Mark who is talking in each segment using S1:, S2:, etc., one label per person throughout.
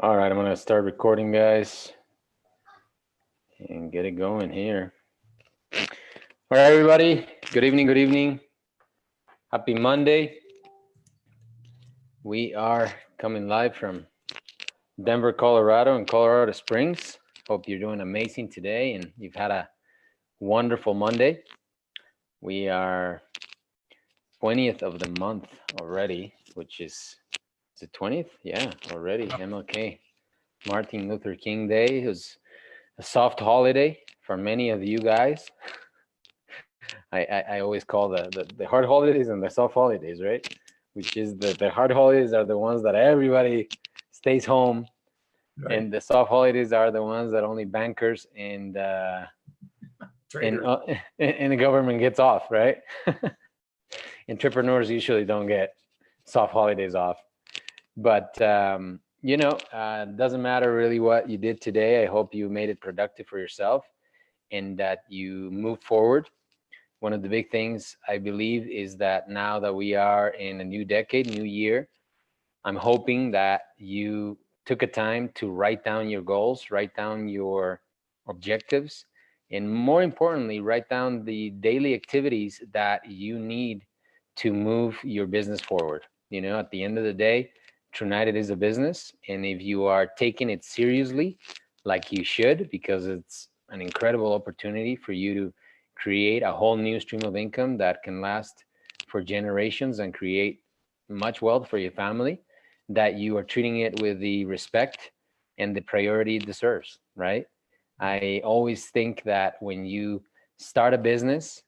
S1: All right, I'm gonna start recording, guys, and get it going here. All right, everybody. Good evening. Good evening. Happy Monday. We are coming live from Denver, Colorado, and Colorado Springs. Hope you're doing amazing today, and you've had a wonderful Monday. We are 20th of the month already, which is it 20th? Yeah, already. MLK, Martin Luther King Day. It was a soft holiday for many of you guys. I always call the hard holidays and the soft holidays, right? Which is the hard holidays are the ones that everybody stays home,
S2: Right.
S1: and the soft holidays are the ones that only bankers and the government gets off, right? Entrepreneurs usually don't get soft holidays off, but doesn't matter really what you did today. I hope you made it productive for yourself and that you moved forward. One of the big things I believe is that now that we are in a new decade, new year, I'm hoping that you took a time to write down your goals, write down your objectives, and more importantly, write down the daily activities that you need to move your business forward. You know, at the end of the day, TrueNited is a business, and if you are taking it seriously, like you should, because it's an incredible opportunity for you to create a whole new stream of income that can last for generations and create much wealth for your family, that you are treating it with the respect and the priority it deserves, right? I always think that when you start a business,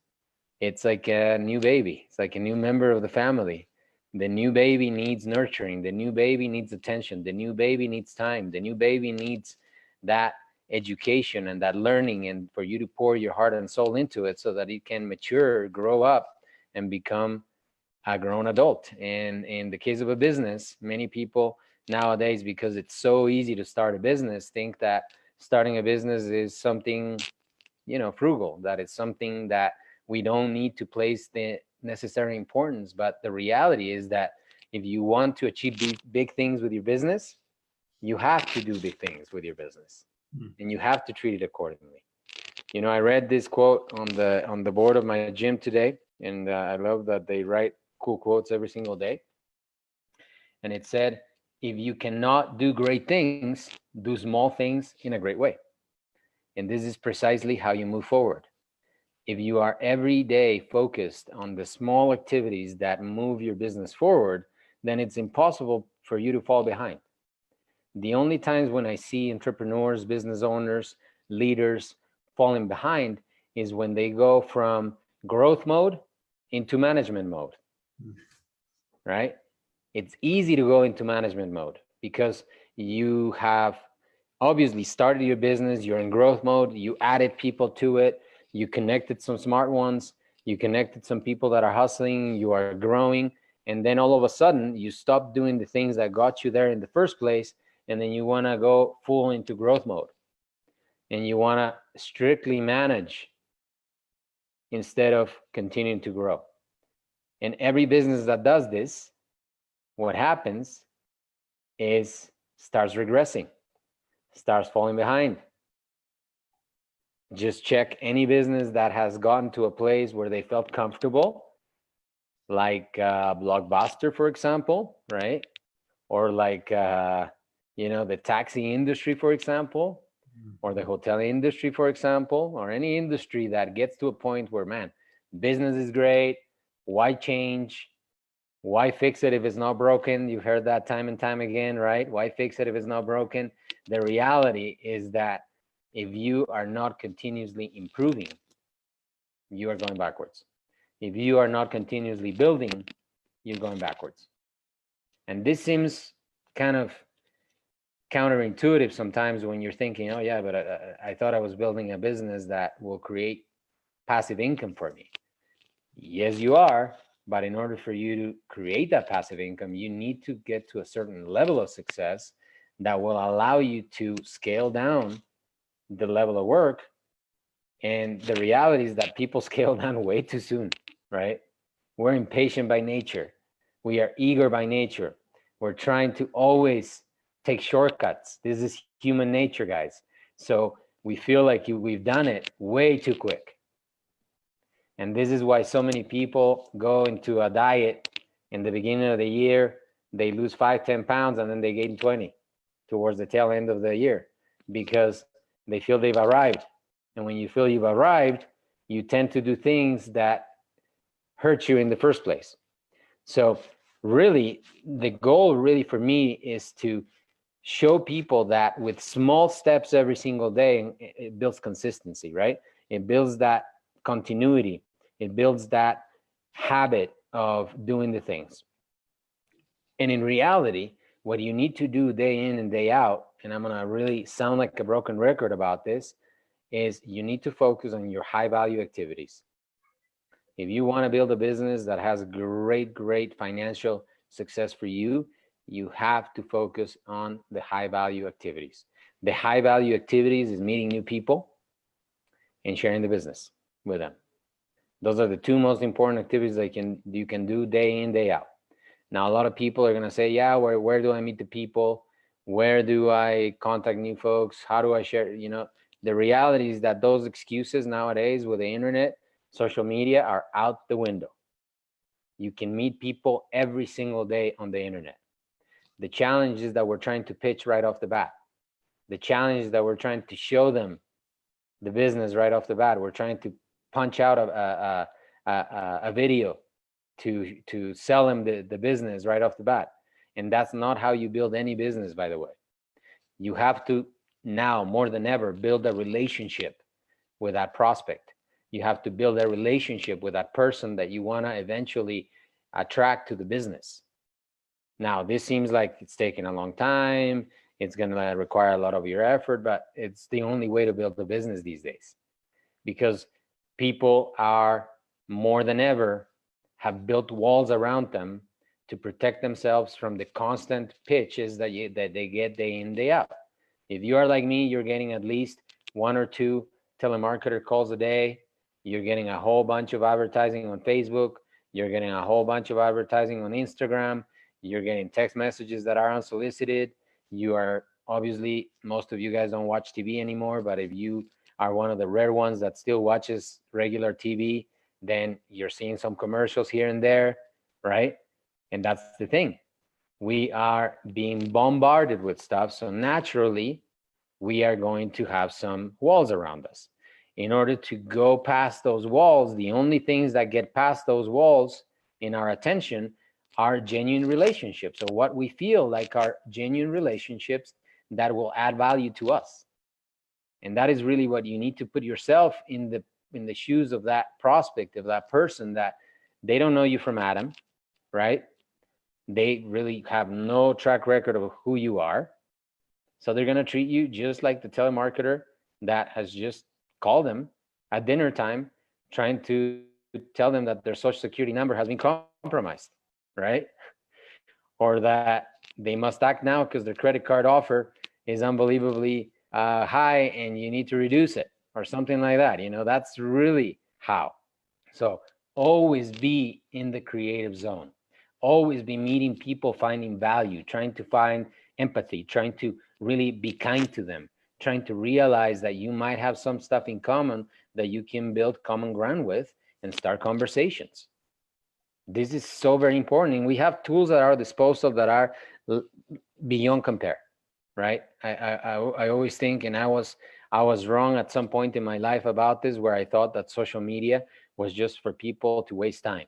S1: it's like a new baby. It's like a new member of the family. The new baby needs nurturing. The new baby needs attention. The new baby needs time. The new baby needs that education and that learning, and for you to pour your heart and soul into it so that it can mature, grow up, and become a grown adult. And in the case of a business, many people nowadays, because it's so easy to start a business, think that starting a business is something, frugal, that it's something that we don't need to place the necessary importance. But the reality is that if you want to achieve big things with your business, you have to do big things with your business, and you have to treat it accordingly. I read this quote on the board of my gym today, and I love that they write cool quotes every single day. And it said, if you cannot do great things, do small things in a great way. And this is precisely how you move forward. If you are every day focused on the small activities that move your business forward, then it's impossible for you to fall behind. The only times when I see entrepreneurs, business owners, leaders falling behind is when they go from growth mode into management mode, right? It's easy to go into management mode because you have obviously started your business, you're in growth mode, you added people to it, you connected some smart ones, you connected some people that are hustling, you are growing, and then all of a sudden you stop doing the things that got you there in the first place, and then you want to go full into growth mode, and you want to strictly manage instead of continuing to grow. And every business that does this, what happens is starts regressing, starts falling behind. Just check any business that has gotten to a place where they felt comfortable, like Blockbuster, for example, right? Or like, the taxi industry, for example, or the hotel industry, for example, or any industry that gets to a point where, man, business is great. Why change? Why fix it if it's not broken? You've heard that time and time again, right? Why fix it if it's not broken? The reality is that if you are not continuously improving, you are going backwards. If you are not continuously building, you're going backwards. And this seems kind of counterintuitive sometimes when you're thinking, oh yeah, but I thought I was building a business that will create passive income for me. Yes, you are. But in order for you to create that passive income, you need to get to a certain level of success that will allow you to scale down the level of work. And the reality is that people scale down way too soon, right? We're impatient by nature. We are eager by nature. We're trying to always take shortcuts. This is human nature, guys. So we feel like we've done it way too quick. And this is why so many people go into a diet in the beginning of the year. They lose 5-10 pounds, and then they gain 20 towards the tail end of the year, because they feel they've arrived. And when you feel you've arrived, you tend to do things that hurt you in the first place. So really, the goal really for me is to show people that with small steps every single day, it builds consistency, right? It builds that continuity. It builds that habit of doing the things. And in reality, what you need to do day in and day out, and I'm gonna really sound like a broken record about this, is you need to focus on your high value activities. If you want to build a business that has great financial success for you, you have to focus on the high value activities. The high value activities is meeting new people and sharing the business with them. Those are the two most important activities that you can do day in, day out. Now, a lot of people are going to say, yeah, where do I meet the people? Where do I contact new folks? How do I share? You know, the reality is that those excuses nowadays with the internet, social media, are out the window. You can meet people every single day on the internet. The challenge is that we're trying to pitch right off the bat. The challenge is that we're trying to show them the business right off the bat. We're trying to punch out a video to sell them the business right off the bat. And that's not how you build any business, by the way. You have to now more than ever build a relationship with that prospect. You have to build a relationship with that person that you want to eventually attract to the business. Now, this seems like it's taking a long time. It's going to require a lot of your effort, but it's the only way to build a business these days, because people are more than ever have built walls around them to protect themselves from the constant pitches that they get day in, day out. If you are like me, you're getting at least 1 or 2 telemarketer calls a day. You're getting a whole bunch of advertising on Facebook. You're getting a whole bunch of advertising on Instagram. You're getting text messages that are unsolicited. You are obviously, most of you guys don't watch TV anymore, but if you are one of the rare ones that still watches regular TV, then you're seeing some commercials here and there, right? And that's the thing. We are being bombarded with stuff. So naturally, we are going to have some walls around us. In order to go past those walls, the only things that get past those walls in our attention are genuine relationships. So what we feel like are genuine relationships that will add value to us. And that is really what you need to put yourself in the shoes of that prospect, of that person that they don't know you from Adam, right? They really have no track record of who you are. So they're going to treat you just like the telemarketer that has just called them at dinner time, trying to tell them that their social security number has been compromised, right? Or that they must act now because their credit card offer is unbelievably high and you need to reduce it, or something like that. You know, that's really how. So always be in the creative zone. Always be meeting people, finding value, trying to find empathy, trying to really be kind to them, trying to realize that you might have some stuff in common that you can build common ground with and start conversations. This is so very important. And we have tools at our disposal that are beyond compare, right? I always think, and I was wrong at some point in my life about this, where I thought that social media was just for people to waste time.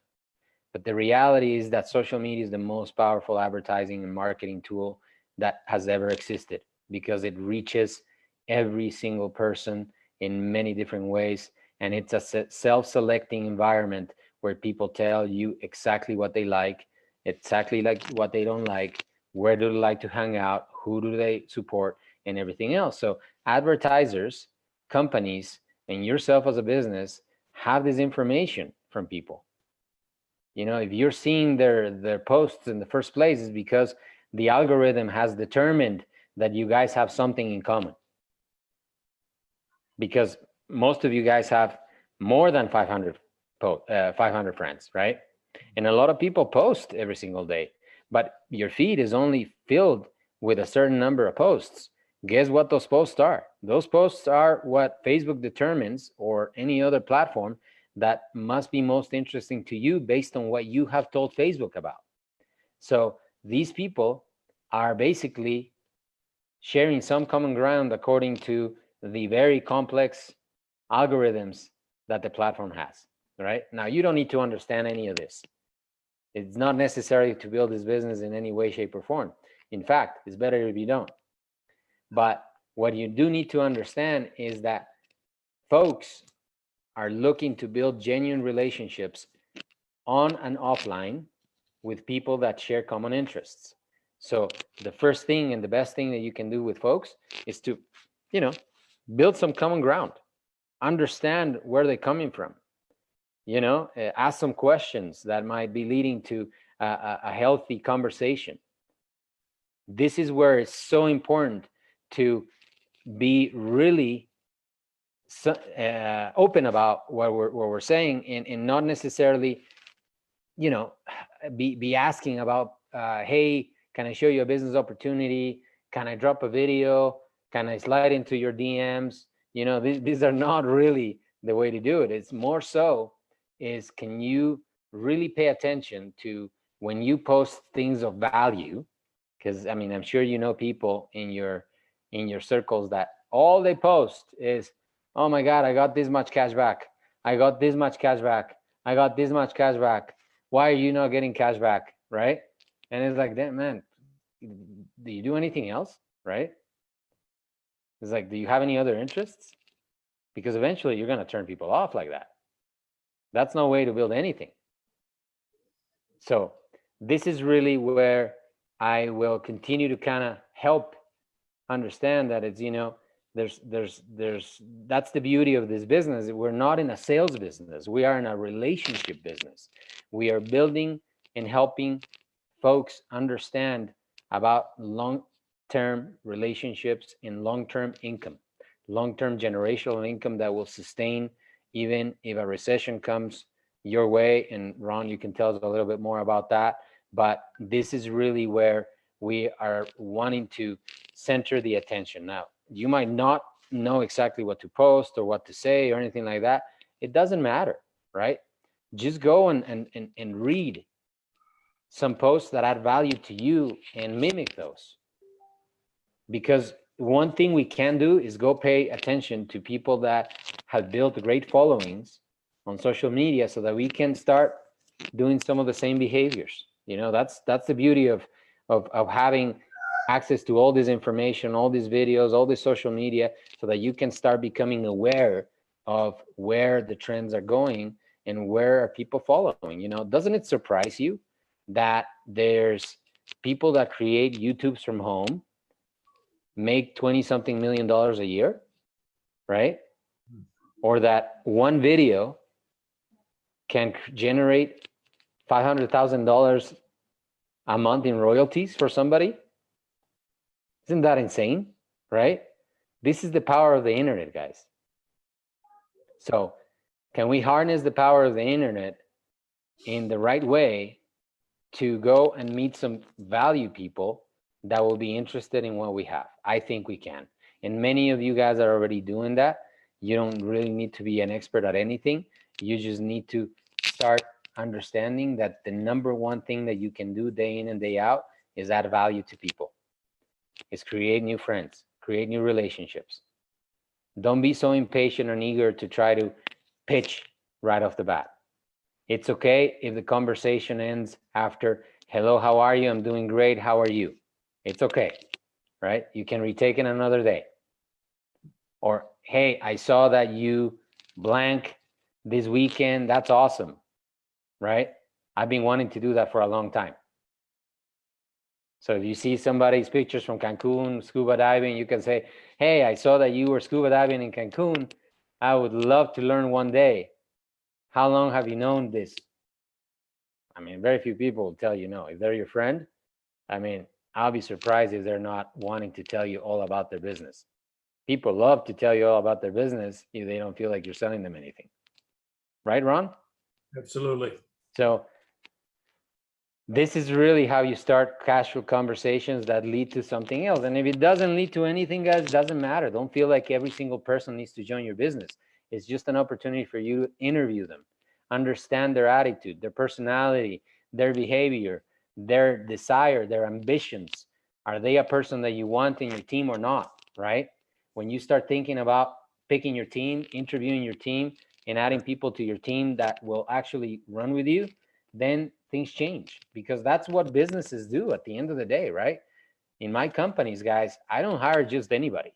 S1: But the reality is that social media is the most powerful advertising and marketing tool that has ever existed, because it reaches every single person in many different ways. And it's a self-selecting environment where people tell you exactly what they like, exactly like what they don't like, where do they like to hang out, who do they support, and everything else. So advertisers, companies, and yourself as a business have this information from people. You know, if you're seeing their posts in the first place, is because the algorithm has determined that you guys have something in common. Because most of you guys have more than 500 friends, right? And a lot of people post every single day, but your feed is only filled with a certain number of posts, guess what those posts are? Those posts are what Facebook determines, or any other platform, that must be most interesting to you based on what you have told Facebook about. So these people are basically sharing some common ground according to the very complex algorithms that the platform has, right? Now, you don't need to understand any of this. It's not necessary to build this business in any way, shape, or form. In fact, it's better if you don't. But what you do need to understand is that folks are looking to build genuine relationships on and offline with people that share common interests. So the first thing and the best thing that you can do with folks is to, build some common ground, understand where they're coming from, ask some questions that might be leading to a healthy conversation. This is where it's so important to be really open about what we're saying, and not necessarily, be asking about, hey, can I show you a business opportunity? Can I drop a video? Can I slide into your DMs? These are not really the way to do it. It's more so is, can you really pay attention to when you post things of value? Because I'm sure people in your circles that all they post is, oh my God, I got this much cash back. I got this much cash back. I got this much cash back. Why are you not getting cash back, right? And it's like, damn, man, do you do anything else, right? It's like, do you have any other interests? Because eventually you're going to turn people off like that. That's no way to build anything. So this is really where I will continue to kind of help understand that it's, there's that's the beauty of this business. We're not in a sales business. We are in a relationship business. We are building and helping folks understand about long-term relationships and long-term income, long-term generational income that will sustain even if a recession comes your way. And Ron, you can tell us a little bit more about that. But this is really where we are wanting to center the attention. Now, you might not know exactly what to post or what to say or anything like that. It doesn't matter, right? Just go and read some posts that add value to you and mimic those. Because one thing we can do is go pay attention to people that have built great followings on social media, so that we can start doing some of the same behaviors. That's the beauty of having access to all this information, all these videos, all this social media, so that you can start becoming aware of where the trends are going and where are people following. Doesn't it surprise you that there's people that create YouTubes from home, make 20-something million a year, right? Or that one video can generate $500,000 a month in royalties for somebody? Isn't that insane, right? This is the power of the internet, guys. So can we harness the power of the internet in the right way to go and meet some value people that will be interested in what we have? I think we can. And many of you guys are already doing that. You don't really need to be an expert at anything. You just need to start understanding that the number one thing that you can do day in and day out is add value to people. Is create new friends, create new relationships. Don't be so impatient and eager to try to pitch right off the bat. It's okay if the conversation ends after, hello, how are you? I'm doing great. How are you? It's okay, right? You can retake it another day. Or, hey, I saw that you blank this weekend. That's awesome, right? I've been wanting to do that for a long time. So if you see somebody's pictures from Cancun, scuba diving, you can say, hey, I saw that you were scuba diving in Cancun. I would love to learn one day. How long have you known this? Very few people will tell you no. If they're your friend, I'll be surprised if they're not wanting to tell you all about their business. People love to tell you all about their business if they don't feel like you're selling them anything. Right, Ron?
S2: Absolutely.
S1: So This is really how you start casual conversations that lead to something else. And if it doesn't lead to anything, guys, it doesn't matter. Don't feel like every single person needs to join your business. It's just an opportunity for you to interview them, understand their attitude, their personality, their behavior, their desire, their ambitions. Are they a person that you want in your team or not, right? When you start thinking about picking your team, interviewing your team, and adding people to your team that will actually run with you, then things change, because that's what businesses do at the end of the day, right? In my companies, guys, I don't hire just anybody.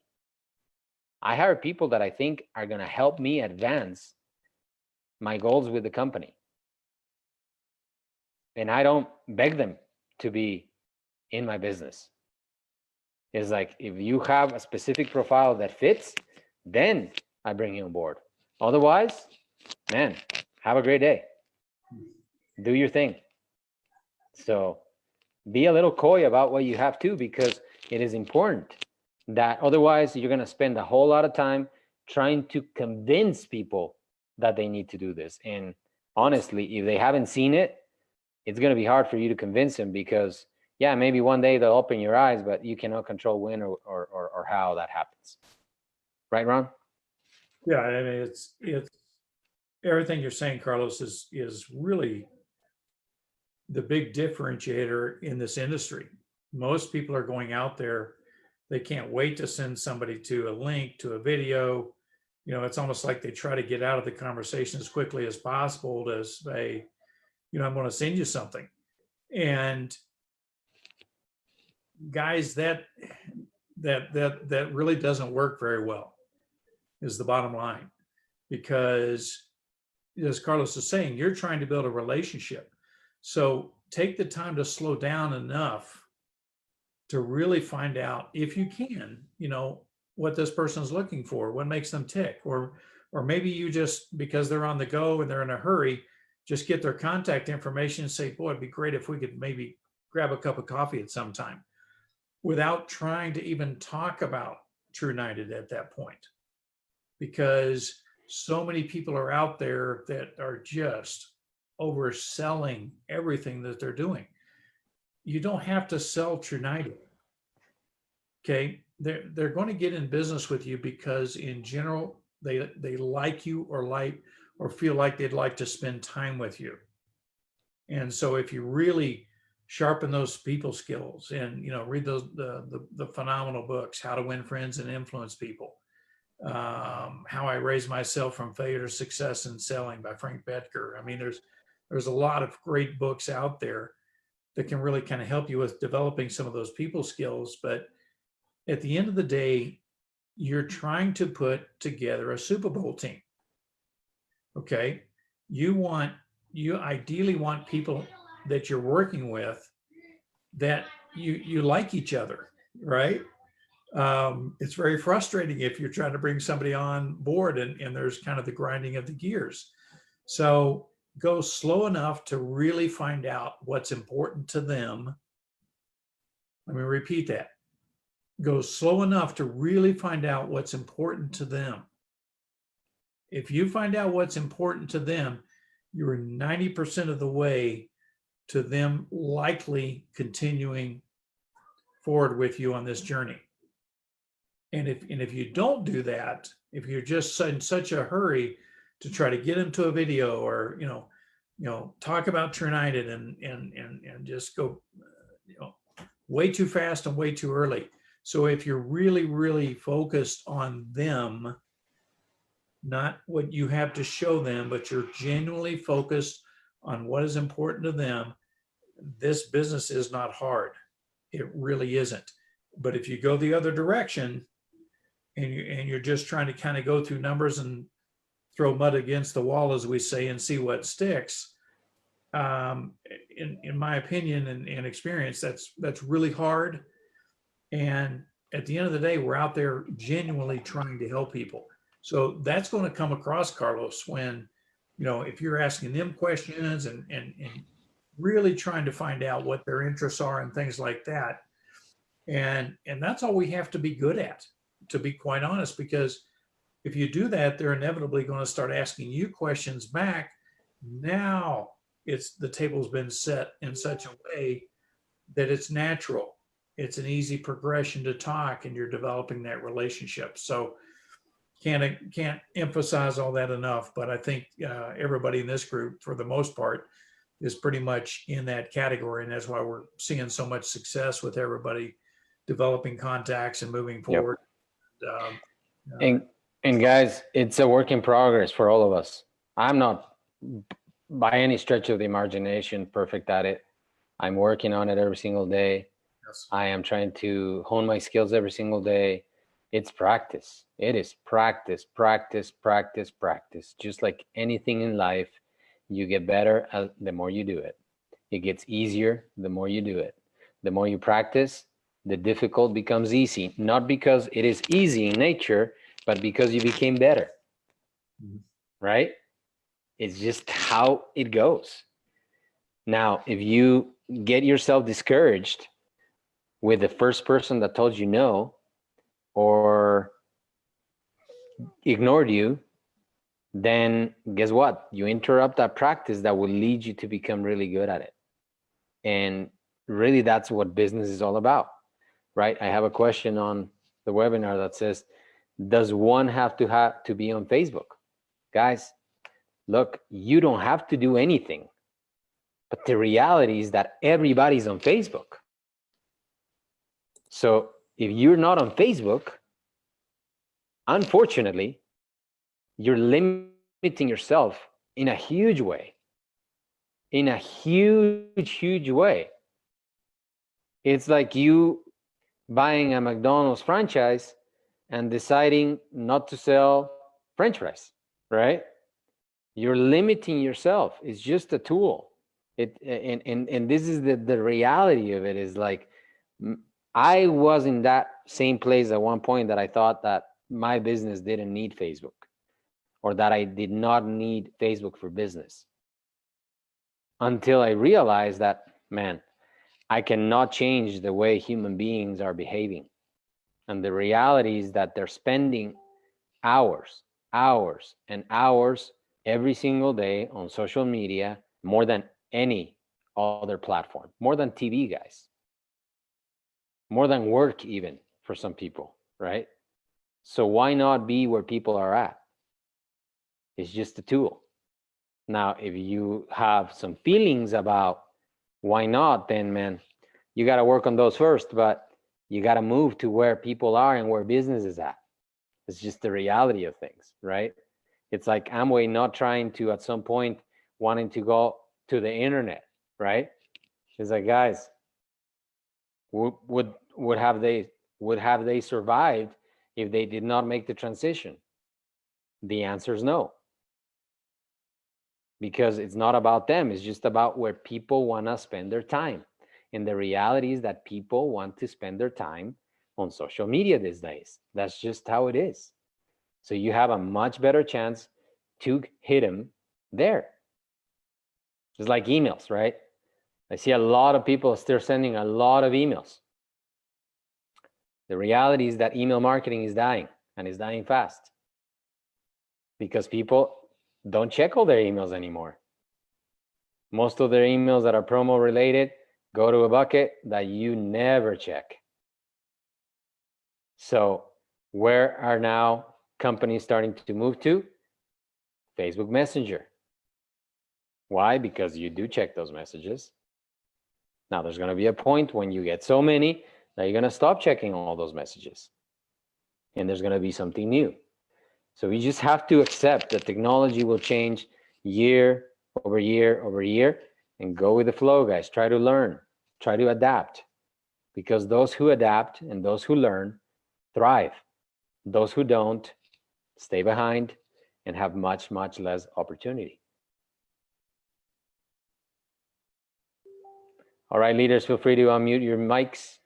S1: I hire people that I think are going to help me advance my goals with the company. And I don't beg them to be in my business. It's like, if you have a specific profile that fits, then I bring you on board. Otherwise, man, have a great day. Do your thing. So be a little coy about what you have to, because it is important that otherwise you're going to spend a whole lot of time trying to convince people that they need to do this. And honestly, if they haven't seen it, it's going to be hard for you to convince them, because yeah, maybe one day they'll open your eyes, but you cannot control when or how that happens. Right, Ron?
S2: Yeah, I mean, it's everything you're saying, Carlos, is really the big differentiator in this industry. Most people are going out there, they can't wait to send somebody to a link to a video. You know, it's almost like they try to get out of the conversation as quickly as possible to say, you know, I'm going to send you something. And guys, that really doesn't work very well, is the bottom line. Because as Carlos is saying, you're trying to build a relationship. So take the time to slow down enough to really find out, if you can, you know, what this person's looking for, what makes them tick, or maybe you just, because they're on the go and they're in a hurry, just get their contact information and say, boy, it'd be great if we could maybe grab a cup of coffee at some time, without trying to even talk about True United at that point. Because so many people are out there that are just overselling everything that they're doing. You don't have to sell True United. Okay, they're going to get in business with you because in general they like you, or feel like they'd like to spend time with you. And so if you really sharpen those people skills, and you know, read those the phenomenal books, How to Win Friends and Influence People, How I Raised Myself from Failure to Success in Selling by Frank Bettger. I mean, there's a lot of great books out there that can really kind of help you with developing some of those people skills. But at the end of the day, you're trying to put together a Super Bowl team. Okay. You ideally want people that you're working with that you like each other, right? It's very frustrating if you're trying to bring somebody on board and there's kind of the grinding of the gears. So go slow enough to really find out what's important to them. Let me repeat that. Go slow enough to really find out what's important to them. If you find out what's important to them, you're 90% of the way to them likely continuing forward with you on this journey. And if you don't do that, if you're just in such a hurry to try to get into a video, or talk about True United and just go way too fast and way too early. So if you're really, really focused on them, not what you have to show them, but you're genuinely focused on what is important to them, this business is not hard. It really isn't. But if you go the other direction and you're just trying to kind of go through numbers and throw mud against the wall, as we say, and see what sticks, in my opinion and experience, that's really hard. And at the end of the day, we're out there genuinely trying to help people. So that's going to come across, Carlos, when, if you're asking them questions and really trying to find out what their interests are and things like that. And that's all we have to be good at, to be quite honest, because if you do that, they're inevitably going to start asking you questions back. Now the table's been set in such a way that it's natural. It's an easy progression to talk, and you're developing that relationship. So can't emphasize all that enough. But I think everybody in this group, for the most part, is pretty much in that category, and that's why we're seeing so much success with everybody developing contacts and moving
S1: Yep.
S2: forward. Um,
S1: And and guys, it's a work in progress for all of us. I'm not by any stretch of the imagination perfect at it. I'm working on it every single day.
S2: yes.
S1: I am trying to hone my skills every single day. It's practice. It is practice, practice, practice, practice. Just like anything in life, you get better the more you do it. It gets easier the more you do it. The more you practice, the difficult becomes easy. Not because it is easy in nature, but because you became better.
S2: Mhm.
S1: Right? It's just how it goes. Now, if you get yourself discouraged with the first person that told you no or ignored you, then guess what? You interrupt that practice that will lead you to become really good at it. And really, that's what business is all about, right? I have a question on the webinar that says, does one have to be on Facebook? Guys, look, you don't have to do anything. But the reality is that everybody's on Facebook. So if you're not on Facebook, unfortunately, you're limiting yourself in a huge way. In a huge, huge way. It's like you buying a McDonald's franchise and deciding not to sell French fries, right? You're limiting yourself. It's just a tool. And this is the reality of it is like, I was in that same place at one point that I thought that my business didn't need Facebook or that I did not need Facebook for business until I realized that, man, I cannot change the way human beings are behaving. And the reality is that they're spending hours, hours, and hours every single day on social media more than any other platform, more than TV, guys, more than work, even for some people, right? So why not be where people are at? It's just a tool. Now, if you have some feelings about why not, then man, you got to work on those first, but you got to move to where people are and where business is at. It's just the reality of things, right? It's like Amway not trying to, at some point, wanting to go to the internet, right? It's like, guys, would have they survived if they did not make the transition? The answer is no, because it's not about them. It's just about where people want to spend their time. And the reality is that people want to spend their time on social media these days. That's just how it is. So you have a much better chance to hit them there. Just like emails, right? I see a lot of people still sending a lot of emails. The reality is that email marketing is dying, and it's dying fast because people don't check all their emails anymore. Most of their emails that are promo related go to a bucket that you never check. So where are now companies starting to move to? Facebook Messenger. Why? Because you do check those messages. Now there's going to be a point when you get so many that you're going to stop checking all those messages. And there's going to be something new. So we just have to accept that technology will change year over year over year, and go with the flow, guys. Try to learn, try to adapt, because those who adapt and those who learn thrive. Those who don't stay behind and have much, much less opportunity. All right, leaders, feel free to unmute your mics.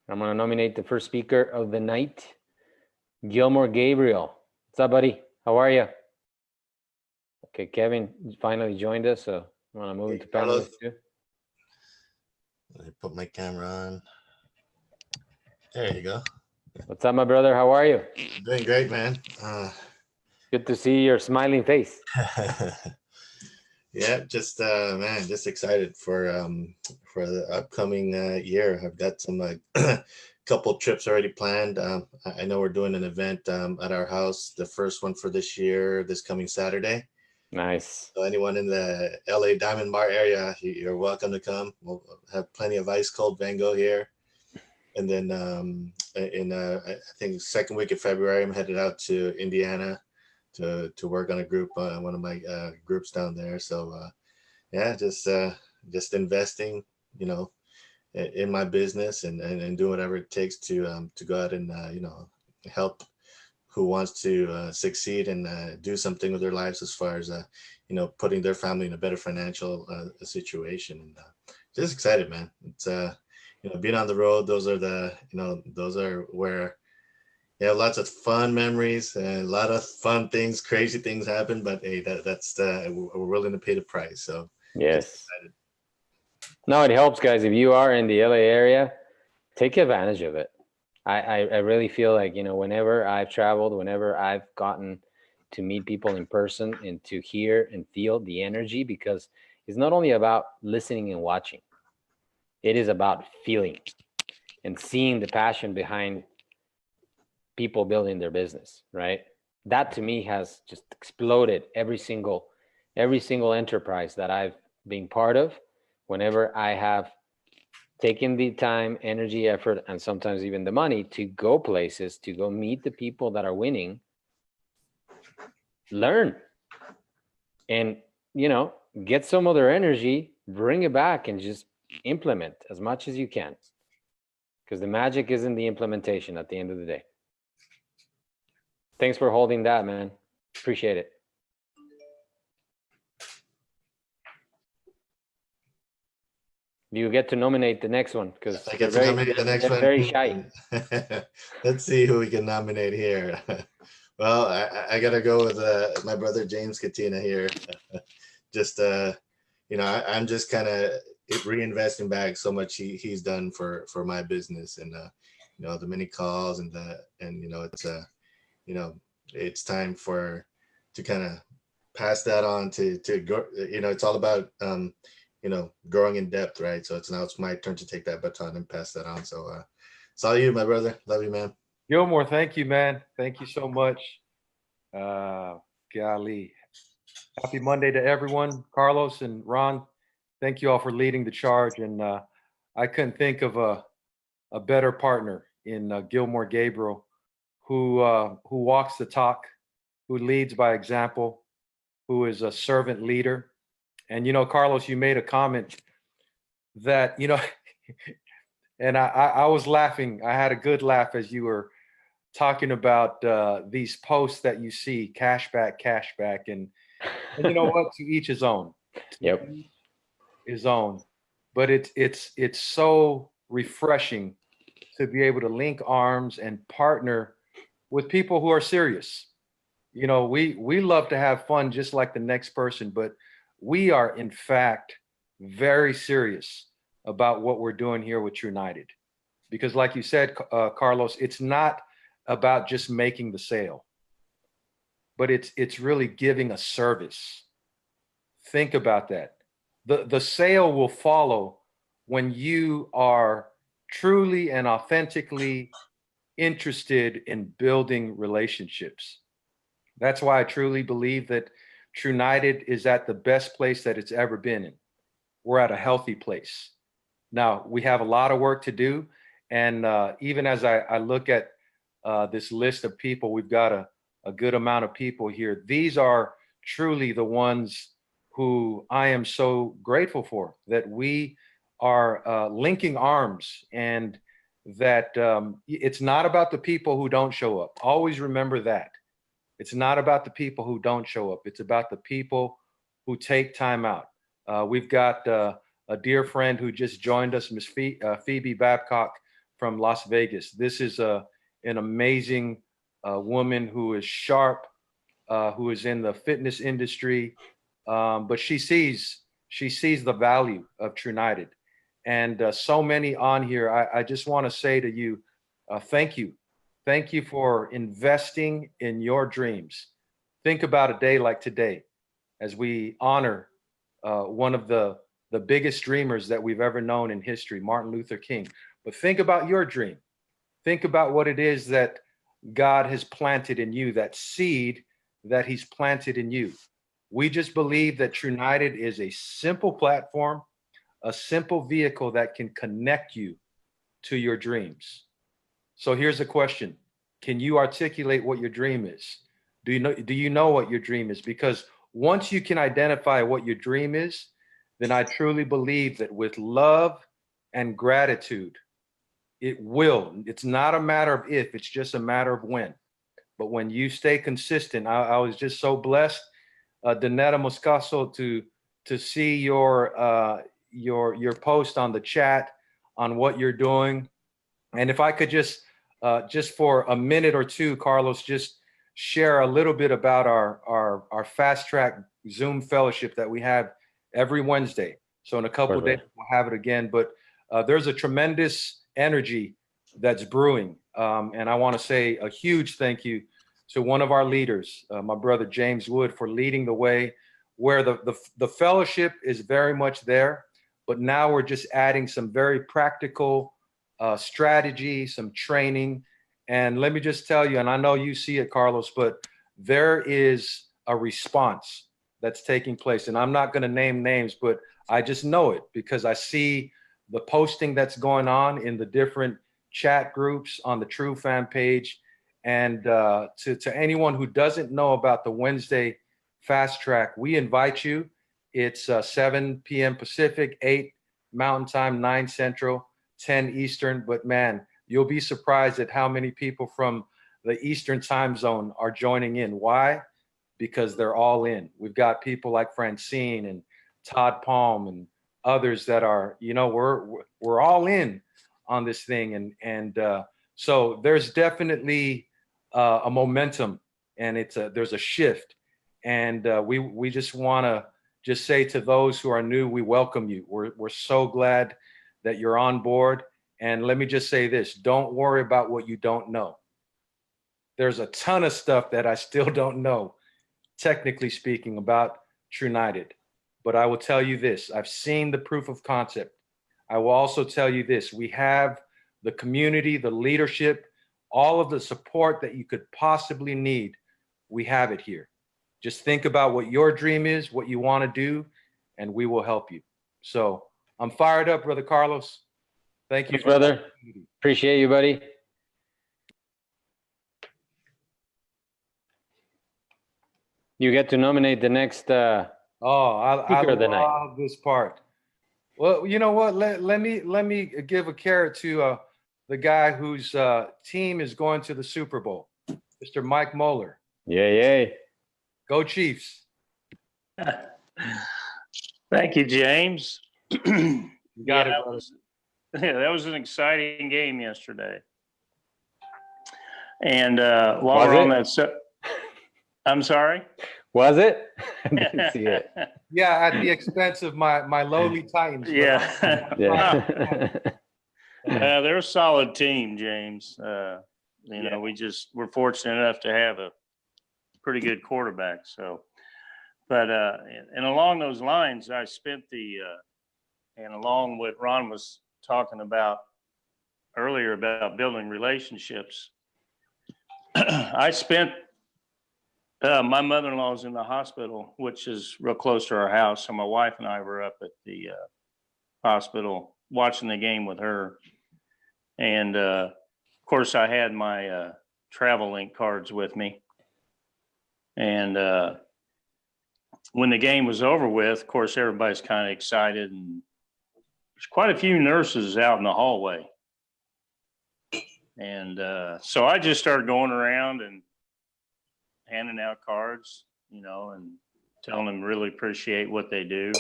S1: I'm going to nominate the first speaker of the night, Gilmore Gabriel. What's up, buddy? How are you? Okay, Kevin finally joined us, so I'm going to move into panelist too.
S3: Let me put my camera on. There you go.
S1: What's up, my brother? How are you?
S3: Doing great, man.
S1: Good to see your smiling face.
S3: Yeah, just man, just excited for the upcoming year. I've got some couple trips already planned. I know we're doing an event at our house, the first one for this year, this coming Saturday.
S1: Nice.
S3: So anyone in the LA Diamond Bar area, you're welcome to come. We'll have plenty of ice cold Vango here. And then in I think second week of February, I'm headed out to Indiana to work on a group, one of my groups down there. So yeah, just investing, you know, in my business and doing whatever it takes to go out and you know, help who wants to succeed and do something with their lives as far as you know, putting their family in a better financial situation. And just excited, man. It's you know, being on the road, those are the, you know, those are where, yeah, lots of fun memories and a lot of fun things, crazy things happen. But hey, that's we're willing to pay the price. So just
S1: Yes.
S3: excited.
S1: No, it helps, guys. If you are in the LA area, take advantage of it. I really feel like, you know, whenever I've traveled, whenever I've gotten to meet people in person and to hear and feel the energy, because it's not only about listening and watching, it is about feeling and seeing the passion behind people building their business, right? That to me has just exploded every single enterprise that I've been part of. Whenever I have taken the time, energy, effort, and sometimes even the money to go places, to go meet the people that are winning, learn, and, you know, get some of their energy, bring it back, and just implement as much as you can, because the magic is in the implementation at the end of the day. Thanks for holding that, man. Appreciate it. You get to nominate the next one, because
S3: I get to nominate the next one.
S1: very shy.
S3: Let's see who we can nominate here. Well, I gotta go with my brother James Katina here. Just you know, I'm just kind of reinvesting back so much he's done for my business, and you know, the many calls and you know, it's you know, it's time for to kind of pass that on to go. You know, it's all about you know, growing in depth, right? So it's my turn to take that baton and pass that on. So it's all you, my brother. Love you, man.
S4: Gilmore, thank you, man. Thank you so much. Golly. Happy Monday to everyone. Carlos and Ron, thank you all for leading the charge. And I couldn't think of a better partner in Gilmore Gabriel, who walks the talk, who leads by example, who is a servant leader. And, you know, Carlos, you made a comment that, you know, and I was laughing. I had a good laugh as you were talking about these posts that you see, cashback, and you know what? To each his own.
S1: Yep.
S4: His own. But it's so refreshing to be able to link arms and partner with people who are serious. You know, we love to have fun just like the next person, but we are in fact very serious about what we're doing here with United. Because like you said, Carlos, it's not about just making the sale, but it's really giving a service. Think about that. The sale will follow when you are truly and authentically interested in building relationships. That's why I truly believe that United is at the best place that it's ever been in. We're at a healthy place. Now, we have a lot of work to do. And even as I look at this list of people, we've got a good amount of people here. These are truly the ones who I am so grateful for, that we are linking arms, and that it's not about the people who don't show up. Always remember that. It's not about the people who don't show up. It's about the people who take time out. We've got a dear friend who just joined us, Miss Phoebe Babcock from Las Vegas. This is an amazing woman who is sharp, who is in the fitness industry, but she sees the value of United. And so many on here. I just want to say to you, thank you. Thank you for investing in your dreams. think about a day like today as we honor one of the biggest dreamers that we've ever known in history, Martin Luther King. But think about your dream. Think about what it is that God has planted in you, that seed that he's planted in you. We just believe that Trunited is a simple platform, a simple vehicle that can connect you to your dreams. So here's a question. Can you articulate what your dream is? Do you know what your dream is? Because once you can identify what your dream is, then I truly believe that with love and gratitude, it will. It's not a matter of if, it's just a matter of when. But when you stay consistent, I was just so blessed, Donetta Moscaso, to see your post on the chat on what you're doing. And if I could just for a minute or two, Carlos, just share a little bit about our fast track Zoom fellowship that we have every Wednesday. So in a couple of days, we'll have it again. But there's a tremendous energy that's brewing. And I want to say a huge thank you to one of our leaders, my brother James Wood, for leading the way, where the fellowship is very much there. But now we're just adding some very practical strategy, some training. And let me just tell you, and I know you see it, Carlos, but there is a response that's taking place. And I'm not going to name names, but I just know it because I see the posting that's going on in the different chat groups on the True Fan page. And to anyone who doesn't know about the Wednesday Fast Track, we invite you. It's 7 p.m. Pacific, 8 Mountain Time, 9 Central, 10 Eastern. But man, you'll be surprised at how many people from the Eastern time zone are joining in. Why? Because they're all in. We've got people like Francine and Todd Palm and others that are, we're all in on this thing. And so there's definitely a momentum, and there's a shift. And we just want to just say to those who are new, we welcome you. We're so glad that you're on board. And let me just say this, don't worry about what you don't know. There's a ton of stuff that I still don't know, technically speaking, about Trunited. But I will tell you this, I've seen the proof of concept. I will also tell you this, we have the community, the leadership, all of the support that you could possibly need. We have it here. Just think about what your dream is, what you want to do, and we will help you. So I'm fired up, Brother Carlos. Thank you.
S1: Thanks, brother. Appreciate you, buddy. You get to nominate the next
S4: I
S1: night.
S4: love this part. Well, you know what? Let me give a carrot to the guy whose team is going to the Super Bowl, Mr. Mike Moeller.
S1: Yay.
S4: Go Chiefs.
S5: Thank you, James.
S4: You got it, brother.
S5: That was an exciting game yesterday. And while we're on that, I'm sorry?
S1: Was it? I didn't see it.
S4: Yeah, at the expense of my lowly Titans.
S5: Yeah. They're a solid team, James. We're fortunate enough to have a pretty good quarterback. So, but and along those lines, I spent and along what Ron was talking about earlier about building relationships, I spent. My mother-in-law's in the hospital, which is real close to our house. So my wife and I were up at the hospital watching the game with her. And of course, I had my travel link cards with me. And when the game was over with, of course, everybody's kind of excited. And there's quite a few nurses out in the hallway. And so I just started going around and handing out cards, and telling them really appreciate what they do.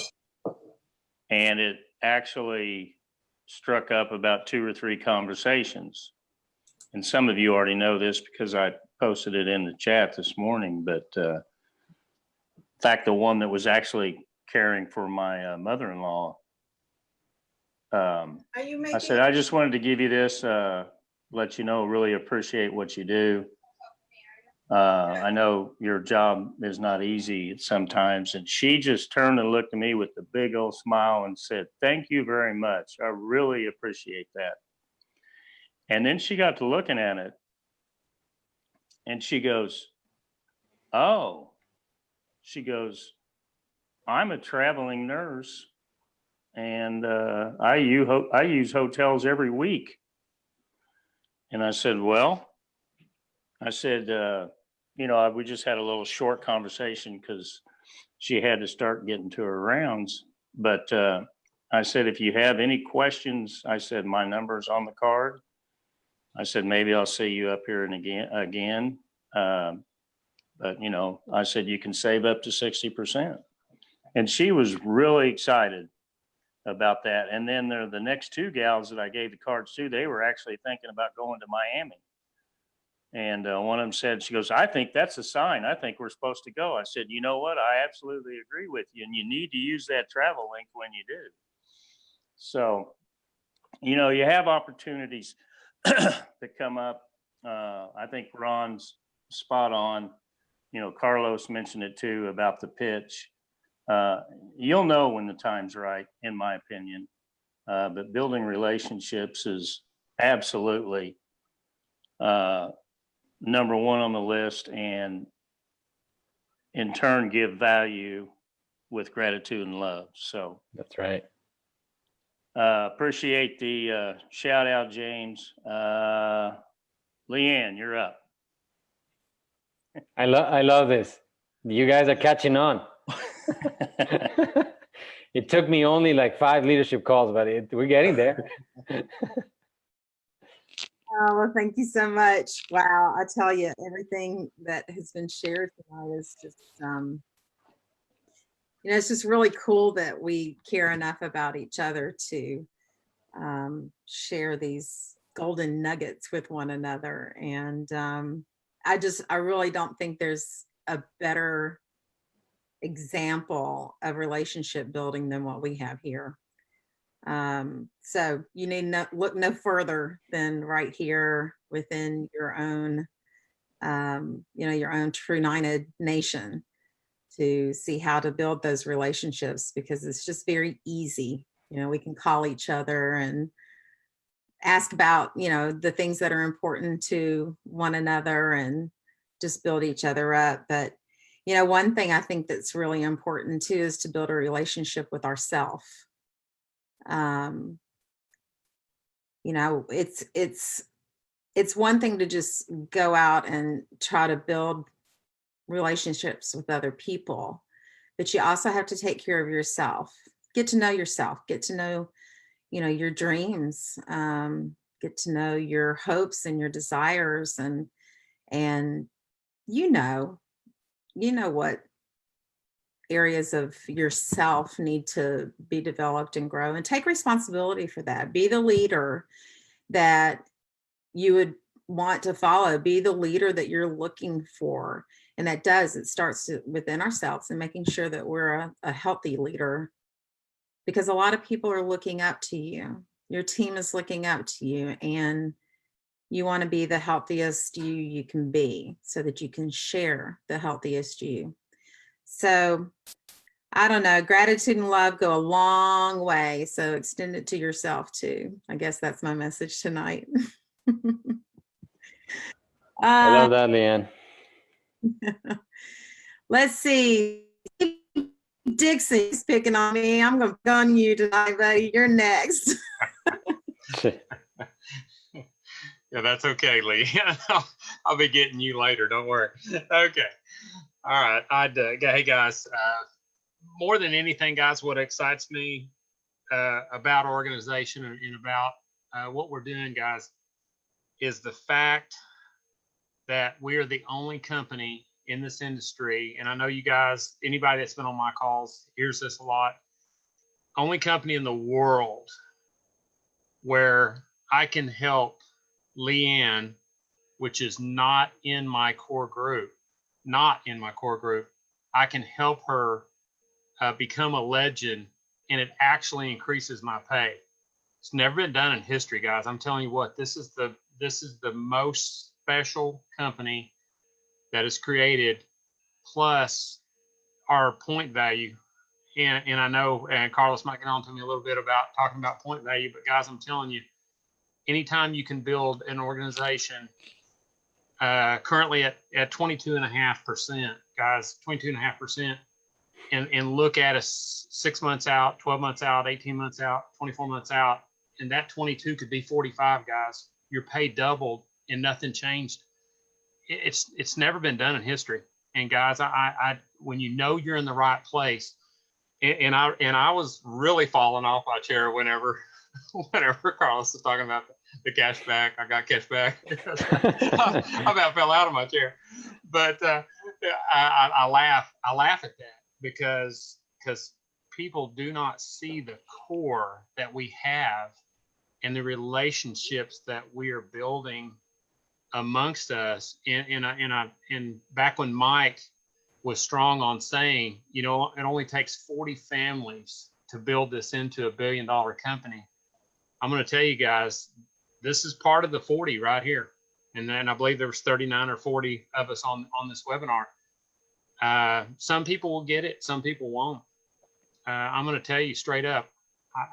S5: And it actually struck up about 2 or 3 conversations. And some of you already know this because I posted it in the chat this morning, but in fact, the one that was actually caring for my mother-in-law, I said, I just wanted to give you this, let you know, really appreciate what you do. I know your job is not easy sometimes. And she just turned and looked at me with a big old smile and said, "Thank you very much. I really appreciate that." And then she got to looking at it and she goes, "Oh," she goes, "I'm a traveling nurse and I use hotels every week." And I said, "Well," I said, we just had a little short conversation because she had to start getting to her rounds. But I said, "If you have any questions," I said, "my number's on the card." I said, "Maybe I'll see you up here and again. But I said, you can save up to 60%." And she was really excited about that. And then the next two gals that I gave the cards to, they were actually thinking about going to Miami. And one of them said, she goes, "I think that's a sign. I think we're supposed to go." I said, "You know what? I absolutely agree with you. And you need to use that travel link when you do." So, you have opportunities that come up. I think Ron's spot on. Carlos mentioned it too about the pitch. You'll know when the time's right, in my opinion. But building relationships is absolutely number one on the list, and in turn give value with gratitude and love. So
S1: That's right.
S5: appreciate the shout out, James. Leanne, you're up.
S1: I love this. You guys are catching on. It took me only like 5 leadership calls, but we're getting there.
S6: Oh, well, thank you so much. Wow, I tell you, everything that has been shared tonight is just, it's just really cool that we care enough about each other to share these golden nuggets with one another. And I really don't think there's a better example of relationship building than what we have here. So you need look no further than right here within your own, your own True United Nation to see how to build those relationships, because it's just very easy. We can call each other and ask about, the things that are important to one another and just build each other up. But, one thing I think that's really important too is to build a relationship with ourselves. It's one thing to just go out and try to build relationships with other people, but you also have to take care of yourself. Get to know yourself. Get to know, your dreams. Get to know your hopes and your desires, and what areas of yourself need to be developed and grow, and take responsibility for that. Be the leader that you would want to follow. Be the leader that you're looking for. And it starts within ourselves and making sure that we're a healthy leader, because a lot of people are looking up to you. Your team is looking up to you, and you want to be the healthiest you can be so that you can share the healthiest you. So I don't know, gratitude and love go a long way. So extend it to yourself too. I guess that's my message tonight.
S1: I love that, Leanne.
S6: Let's see. Dixie's picking on me. I'm going to pick on you tonight, buddy. You're next.
S7: Yeah, that's okay, Lee. I'll be getting you later. Don't worry. Okay. All right. Hey, guys. More than anything, guys, what excites me about organization and about what we're doing, guys, is the fact that we are the only company in this industry. And I know you guys, anybody that's been on my calls hears this a lot. Only company in the world where I can help Leanne, which is not in my core group, I can help her become a legend, and it actually increases my pay. It's never been done in history, guys. I'm telling you what, this is the most special company that is created, plus our point value. And I know, and Carlos might get on to me a little bit about talking about point value, but guys, I'm telling you, anytime you can build an organization currently at 22.5%, guys, 22.5%, and look at us 6 months out, 12 months out, 18 months out, 24 months out, and that 22 could be 45, guys. Your pay doubled and nothing changed. It's never been done in history. And guys, I when you know you're in the right place, and I was really falling off my chair whenever Carlos was talking about the cash back. I got cash back. I about fell out of my chair. But I laugh at that because people do not see the core that we have and the relationships that we are building amongst us. And back when Mike was strong on saying, you know, it only takes 40 families to build this into $1 billion company. I'm going to tell you guys, this is part of the 40 right here. And then I believe there was 39 or 40 of us on this webinar. Some people will get it. Some people won't. I'm going to tell you straight up,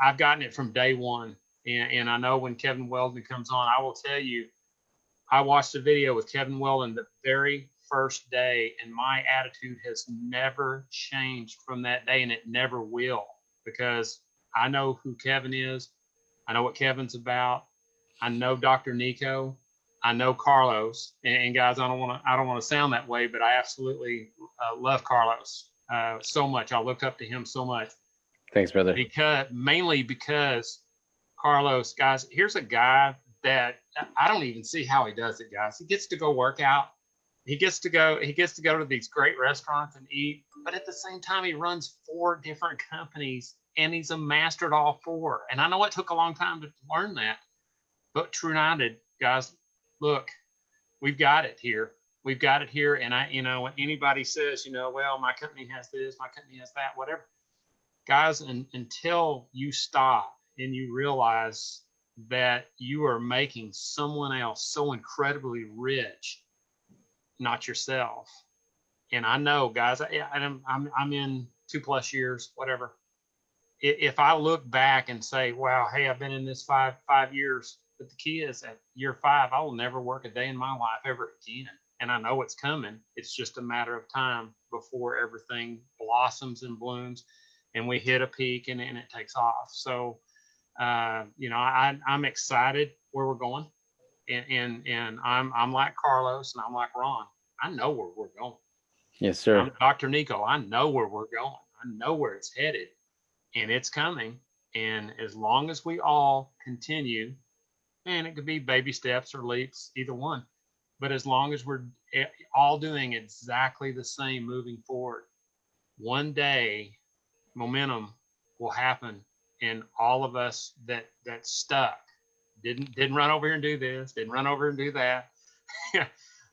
S7: I've gotten it from day one. And I know when Kevin Weldon comes on, I will tell you, I watched a video with Kevin Weldon the very first day, and my attitude has never changed from that day, and it never will, because I know who Kevin is. I know what Kevin's about. I know Dr. Nico. I know Carlos. And guys, I don't want to sound that way, but I absolutely love Carlos so much. I look up to him so much.
S1: Thanks, brother.
S7: Mainly because Carlos, guys, here's a guy that I don't even see how he does it, guys. He gets to go work out. He gets to go to these great restaurants and eat, but at the same time, he runs 4 different companies and he's a master at all 4. And I know it took a long time to learn that, but True United, guys, look, we've got it here. We've got it here. And when anybody says, well, my company has this, my company has that, whatever, guys, until you stop and you realize that you are making someone else so incredibly rich, not yourself. And I know, guys, I'm in 2+ years, whatever. If I look back and say, wow, hey, I've been in this five years, but the key is at year 5, I will never work a day in my life ever again. And I know it's coming. It's just a matter of time before everything blossoms and blooms and we hit a peak and it takes off. So, I'm excited where we're going, and I'm like Carlos and I'm like Ron. I know where we're going.
S1: Yes, sir.
S7: I'm Dr. Nico. I know where we're going. I know where it's headed, and it's coming. And as long as we all continue, and it could be baby steps or leaps, either one, but as long as we're all doing exactly the same moving forward, one day momentum will happen. And all of us that stuck, didn't run over here and do this, didn't run over and do that.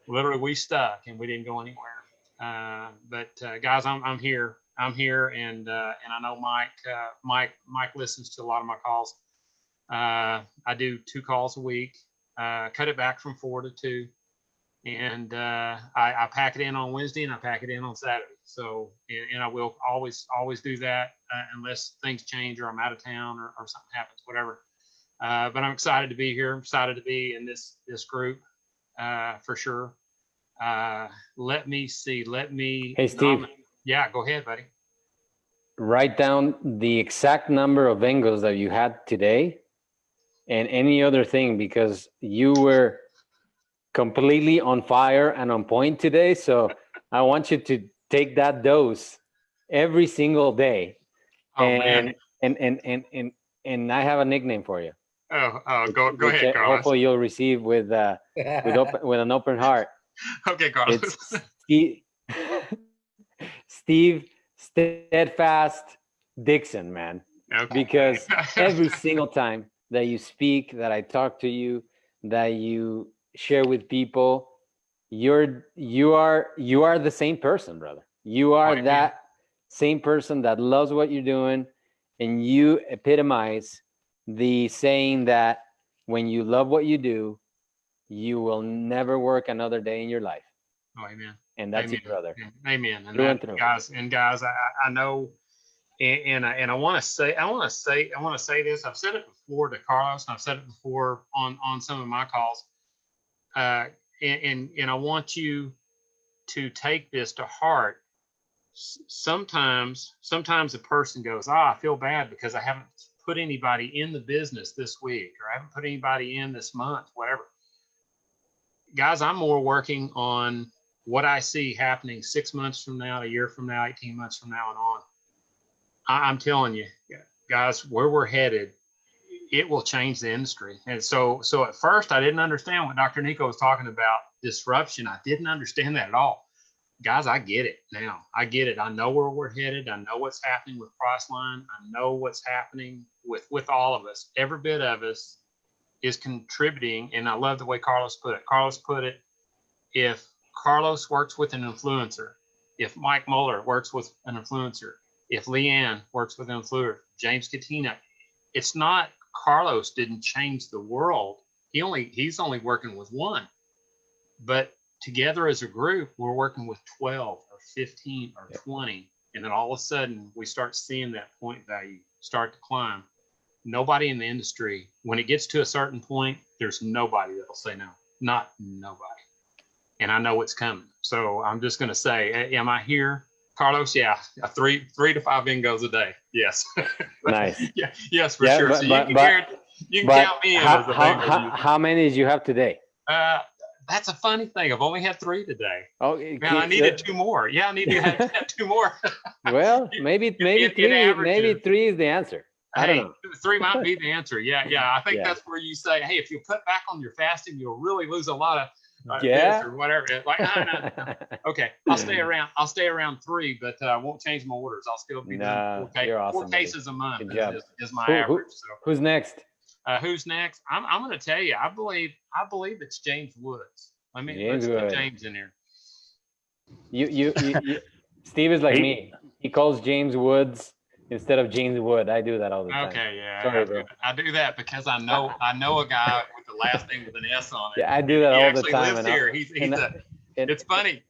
S7: Literally, we stuck and we didn't go anywhere. But guys, I'm here. I'm here, and I know Mike listens to a lot of my calls. I do 2 calls a week. Cut it back from 4 to 2, and I pack it in on Wednesday and I pack it in on Saturday. So, and I will always do that unless things change or I'm out of town or something happens, whatever. But I'm excited to be here. I'm excited to be in this group for sure. Let me see.
S1: Hey, Steve.
S7: Yeah, go ahead, buddy.
S1: Write down the exact number of Bengals that you had today and any other thing, because you were completely on fire and on point today. So I want you to take that dose every single day.
S7: Oh,
S1: and,
S7: man.
S1: and I have a nickname for you.
S7: Go ahead, Carlos.
S1: Hopefully you'll receive with an open heart.
S7: Okay, Carlos.
S1: It's Steve Steadfast Dixon, man.
S7: Okay.
S1: Because every single time that you speak, that I talk to you, that you share with people, you are the same person, brother. You are that same person that loves what you're doing, and you epitomize the saying that when you love what you do, you will never work another day in your life.
S7: Oh, amen.
S1: and that's
S7: Amen.
S1: your brother.
S7: Amen. And
S1: Through and
S7: that,
S1: through.
S7: guys, I know, and I want to say this. I've said it before to Carlos, and I've said it before on some of my calls. And I want you to take this to heart. Sometimes a person goes, I feel bad because I haven't put anybody in the business this week, or I haven't put anybody in this month, whatever. Guys, I'm more working on what I see happening 6 months from now, a year from now, 18 months from now and on. I'm telling you, guys, where we're headed, it will change the industry. And so at first I didn't understand what Dr. Nico was talking about, disruption. I didn't understand that at all. Guys, I get it now. I get it. I know where we're headed. I know what's happening with Priceline. I know what's happening with all of us. Every bit of us is contributing. And I love the way Carlos put it. Carlos put it, if Carlos works with an influencer, if Mike Muller works with an influencer, if Leanne works with an influencer, James Katina, it's not Carlos didn't change the world. He's only working with one. But together as a group, we're working with 12 or 15 or 20. And then all of a sudden we start seeing that point value start to climb. Nobody in the industry, when it gets to a certain point, there's nobody that'll say no. Not nobody. And I know it's coming. So I'm just going to say, am I here? Carlos, yeah, three to five bingos a day. Yes.
S1: Nice.
S7: Yeah, yes, for
S1: Yeah,
S7: sure.
S1: but-
S7: So
S1: but-
S7: you
S1: but-
S7: can
S1: But
S7: count me in as a bingo user.
S1: how many did you have today?
S7: That's a funny thing. I've only had 3 today.
S1: Oh,
S7: Man, I needed 2 more. Yeah, I need to have 2 more.
S1: Well, maybe
S7: It
S1: three.
S7: averages.
S1: Maybe 3 is the answer. I don't
S7: Hey,
S1: know.
S7: 3 might be the answer. Yeah. I think
S1: Yeah.
S7: that's where you say, hey, if you cut back on your fasting, you'll really lose a lot of
S1: Yeah.
S7: this or whatever. Like, no. Okay, I'll stay around 3, but I won't change my orders. I'll still be
S1: No,
S7: doing
S1: you're
S7: 4
S1: awesome, buddy.
S7: cases a month
S1: Good job.
S7: is my
S1: Who-
S7: average. So
S1: Who's next?
S7: who's next? I'm going to tell you. I believe it's James Woods.
S1: James
S7: Let's get
S1: Woods.
S7: James in here.
S1: You Steve is like
S5: He-
S1: me. He calls James Woods instead of James Wood. I do that all the time.
S7: Okay, yeah.
S1: Sorry, bro.
S7: I do that because I know a guy with the last name with an S on it.
S1: Yeah, I do that
S7: He
S1: all the
S7: actually
S1: time.
S7: lives here. It's funny.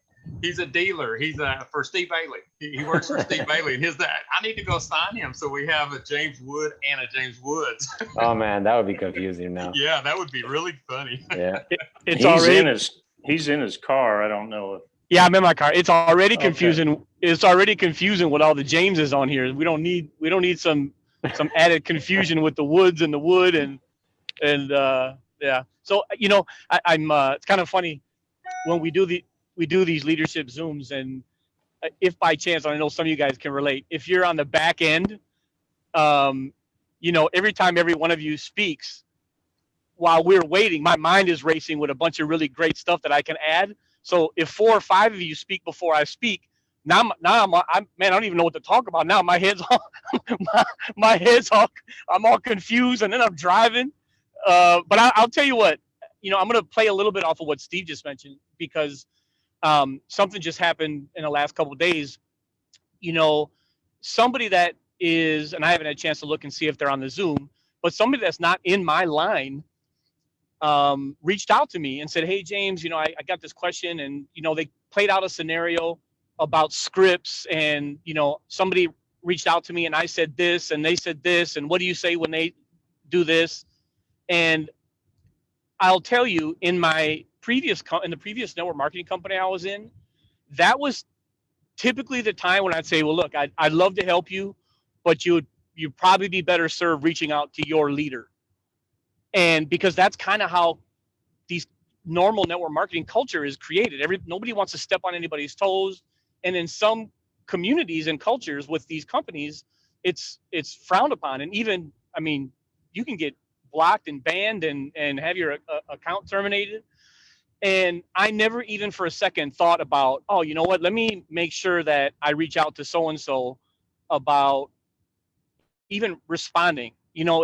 S7: He's a dealer. He's for Steve Bailey. He works for Steve Bailey, and I need to go sign him so we have a James Wood and a James Woods.
S1: Oh man, that would be confusing now.
S7: Yeah, that would be really funny.
S1: Yeah.
S8: It's
S5: He's
S8: already
S5: he's in his car. I don't know if
S8: yeah, I'm in my car. It's already
S5: Okay.
S8: confusing. It's already confusing with all the Jameses on here. We don't need some added confusion with the Woods and the Wood and yeah. So I'm it's kind of funny when we do these leadership Zooms, and if by chance, I know some of you guys can relate, if you're on the back end, every time every one of you speaks, while we're waiting, my mind is racing with a bunch of really great stuff that I can add. So if 4 or 5 of you speak before I speak, I'm I don't even know what to talk about now. My head's all, I'm all confused, and then I'm driving. But I'll tell you what, I'm going to play a little bit off of what Steve just mentioned, because something just happened in the last couple of days. Somebody that is, and I haven't had a chance to look and see if they're on the Zoom, but somebody that's not in my line reached out to me and said, hey, James, I got this question, and, they played out a scenario about scripts, and, somebody reached out to me and I said this and they said this, and what do you say when they do this? And I'll tell you, in the previous network marketing company I was in, that was typically the time when I'd say, well, look, I'd love to help you, but you'd probably be better served reaching out to your leader. And because that's kind of how these normal network marketing culture is created. Nobody wants to step on anybody's toes. And in some communities and cultures with these companies, it's frowned upon. And even, you can get blocked and banned and have your account terminated. And I never even for a second thought about, oh, you know what, let me make sure that I reach out to so-and-so about even responding,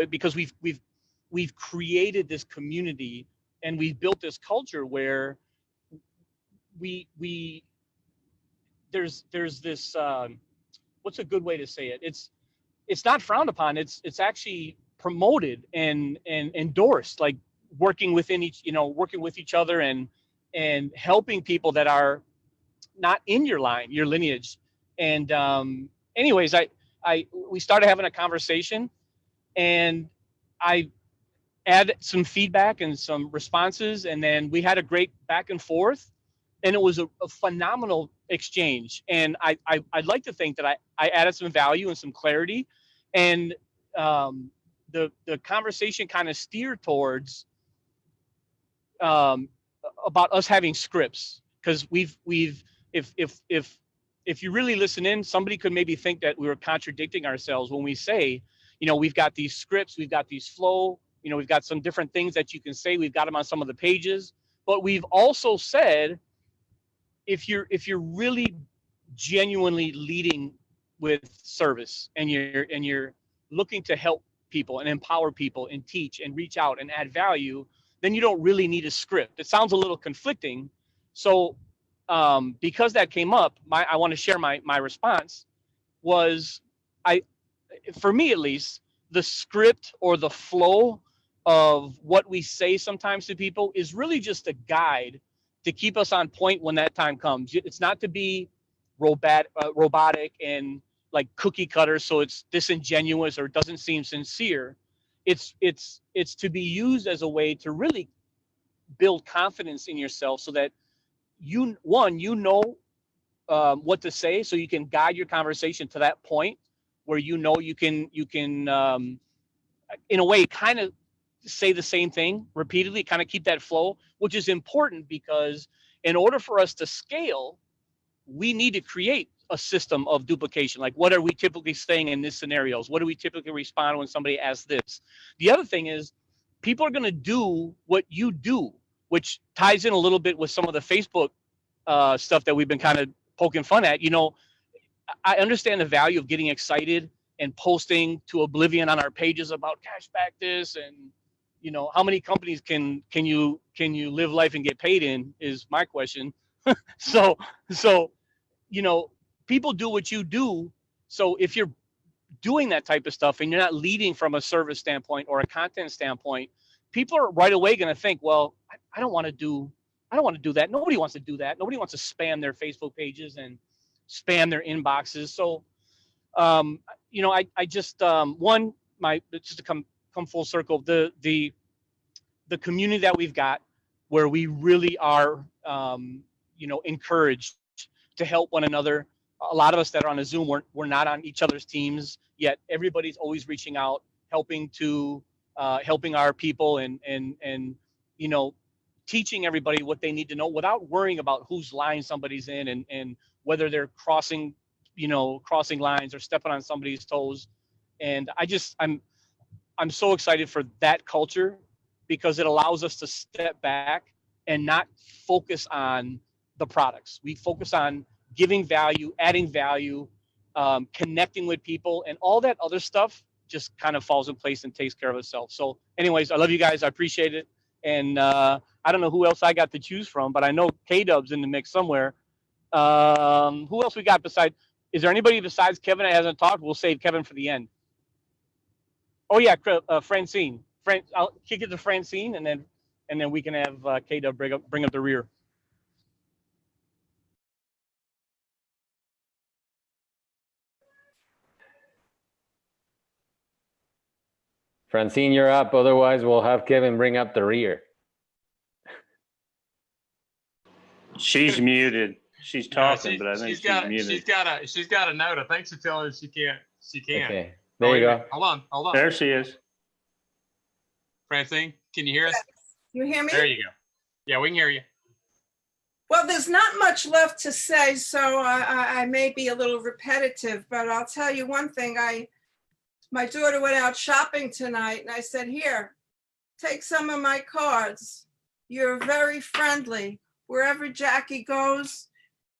S8: because we've created this community and we've built this culture where there's this, what's a good way to say it? It's not frowned upon. It's actually promoted and endorsed, like working with each other and helping people that are not in your line, your lineage. And anyways, we started having a conversation, and I added some feedback and some responses, and then we had a great back and forth, and it was a phenomenal exchange. And I'd like to think that I added some value and some clarity, and the conversation kind of steered towards about us having scripts, because we've if you really listen in, somebody could maybe think that we were contradicting ourselves when we say, we've got these scripts, we've got these flow, we've got some different things that you can say, we've got them on some of the pages, but we've also said, if you're really genuinely leading with service, and you're looking to help people and empower people and teach and reach out and add value, then you don't really need a script. It sounds a little conflicting. So because that came up, I want to share my response was, for me at least, the script or the flow of what we say sometimes to people is really just a guide to keep us on point when that time comes. It's not to be robotic and like cookie cutter, so it's disingenuous or doesn't seem sincere. It's to be used as a way to really build confidence in yourself, so that you know what to say, so you can guide your conversation to that point where you can in a way kind of say the same thing repeatedly, kind of keep that flow, which is important, because in order for us to scale, we need to create a system of duplication. Like, what are we typically saying in these scenarios? What do we typically respond when somebody asks this? The other thing is, people are going to do what you do, which ties in a little bit with some of the Facebook stuff that we've been kind of poking fun at. I understand the value of getting excited and posting to oblivion on our pages about cashback this, and how many companies can you live life and get paid in, is my question. so people do what you do. So if you're doing that type of stuff and you're not leading from a service standpoint or a content standpoint, people are right away going to think, well, I don't want to do that. Nobody wants to do that. Nobody wants to spam their Facebook pages and spam their inboxes. So I just just to come full circle, the community that we've got, where we really are encouraged to help one another. A lot of us that are on a Zoom, we're not on each other's teams yet. Everybody's always reaching out, helping our people, and teaching everybody what they need to know without worrying about whose line somebody's in, and whether they're crossing lines or stepping on somebody's toes. And I'm so excited for that culture, because it allows us to step back and not focus on the products. We focus on giving value, adding value, connecting with people, and all that other stuff just kind of falls in place and takes care of itself. So anyways, I love you guys. I appreciate it. And I don't know who else I got to choose from, but I know K-Dub's in the mix somewhere. Who else we got is there anybody besides Kevin that hasn't talked? We'll save Kevin for the end. Oh yeah, Francine. I'll kick it to Francine, and then we can have K-Dub bring up the rear.
S1: Francine, you're up. Otherwise, we'll have Kevin bring up the rear.
S5: She's muted. She's talking, but I think she's muted.
S7: She's got a note. I think she's telling us she can't.
S1: Okay, there you go.
S7: Hold on.
S5: There she is.
S7: Francine, can you hear us?
S9: You hear me?
S7: There you go. Yeah, we can hear you.
S9: Well, there's not much left to say, so I may be a little repetitive, but I'll tell you one thing. My daughter went out shopping tonight, and I said, here, take some of my cards. You're very friendly. Wherever Jackie goes,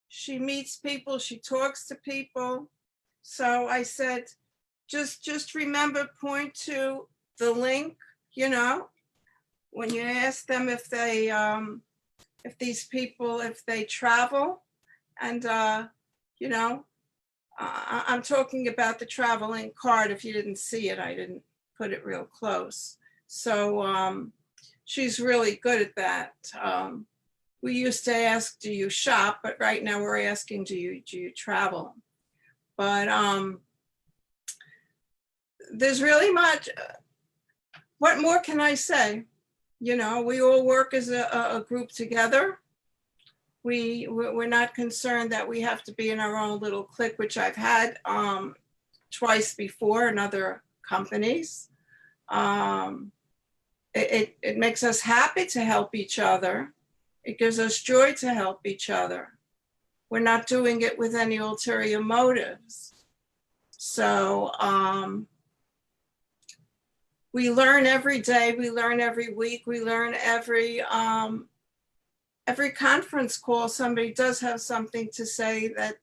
S9: she meets people, she talks to people. So I said, just remember, point to the link, when you ask them if they, if these people, if they travel, and, I'm talking about the traveling card. If you didn't see it, I didn't put it real close. So she's really good at that. we used to ask, do you shop? But right now we're asking, do you travel? But there's really much, what more can I say? You know, we all work as a group together. We're not concerned that we have to be in our own little clique, which I've had twice before in other companies. It makes us happy to help each other. It gives us joy to help each other. We're not doing it with any ulterior motives. So we learn every day, we learn every week, we learn every conference call. Somebody does have something to say that,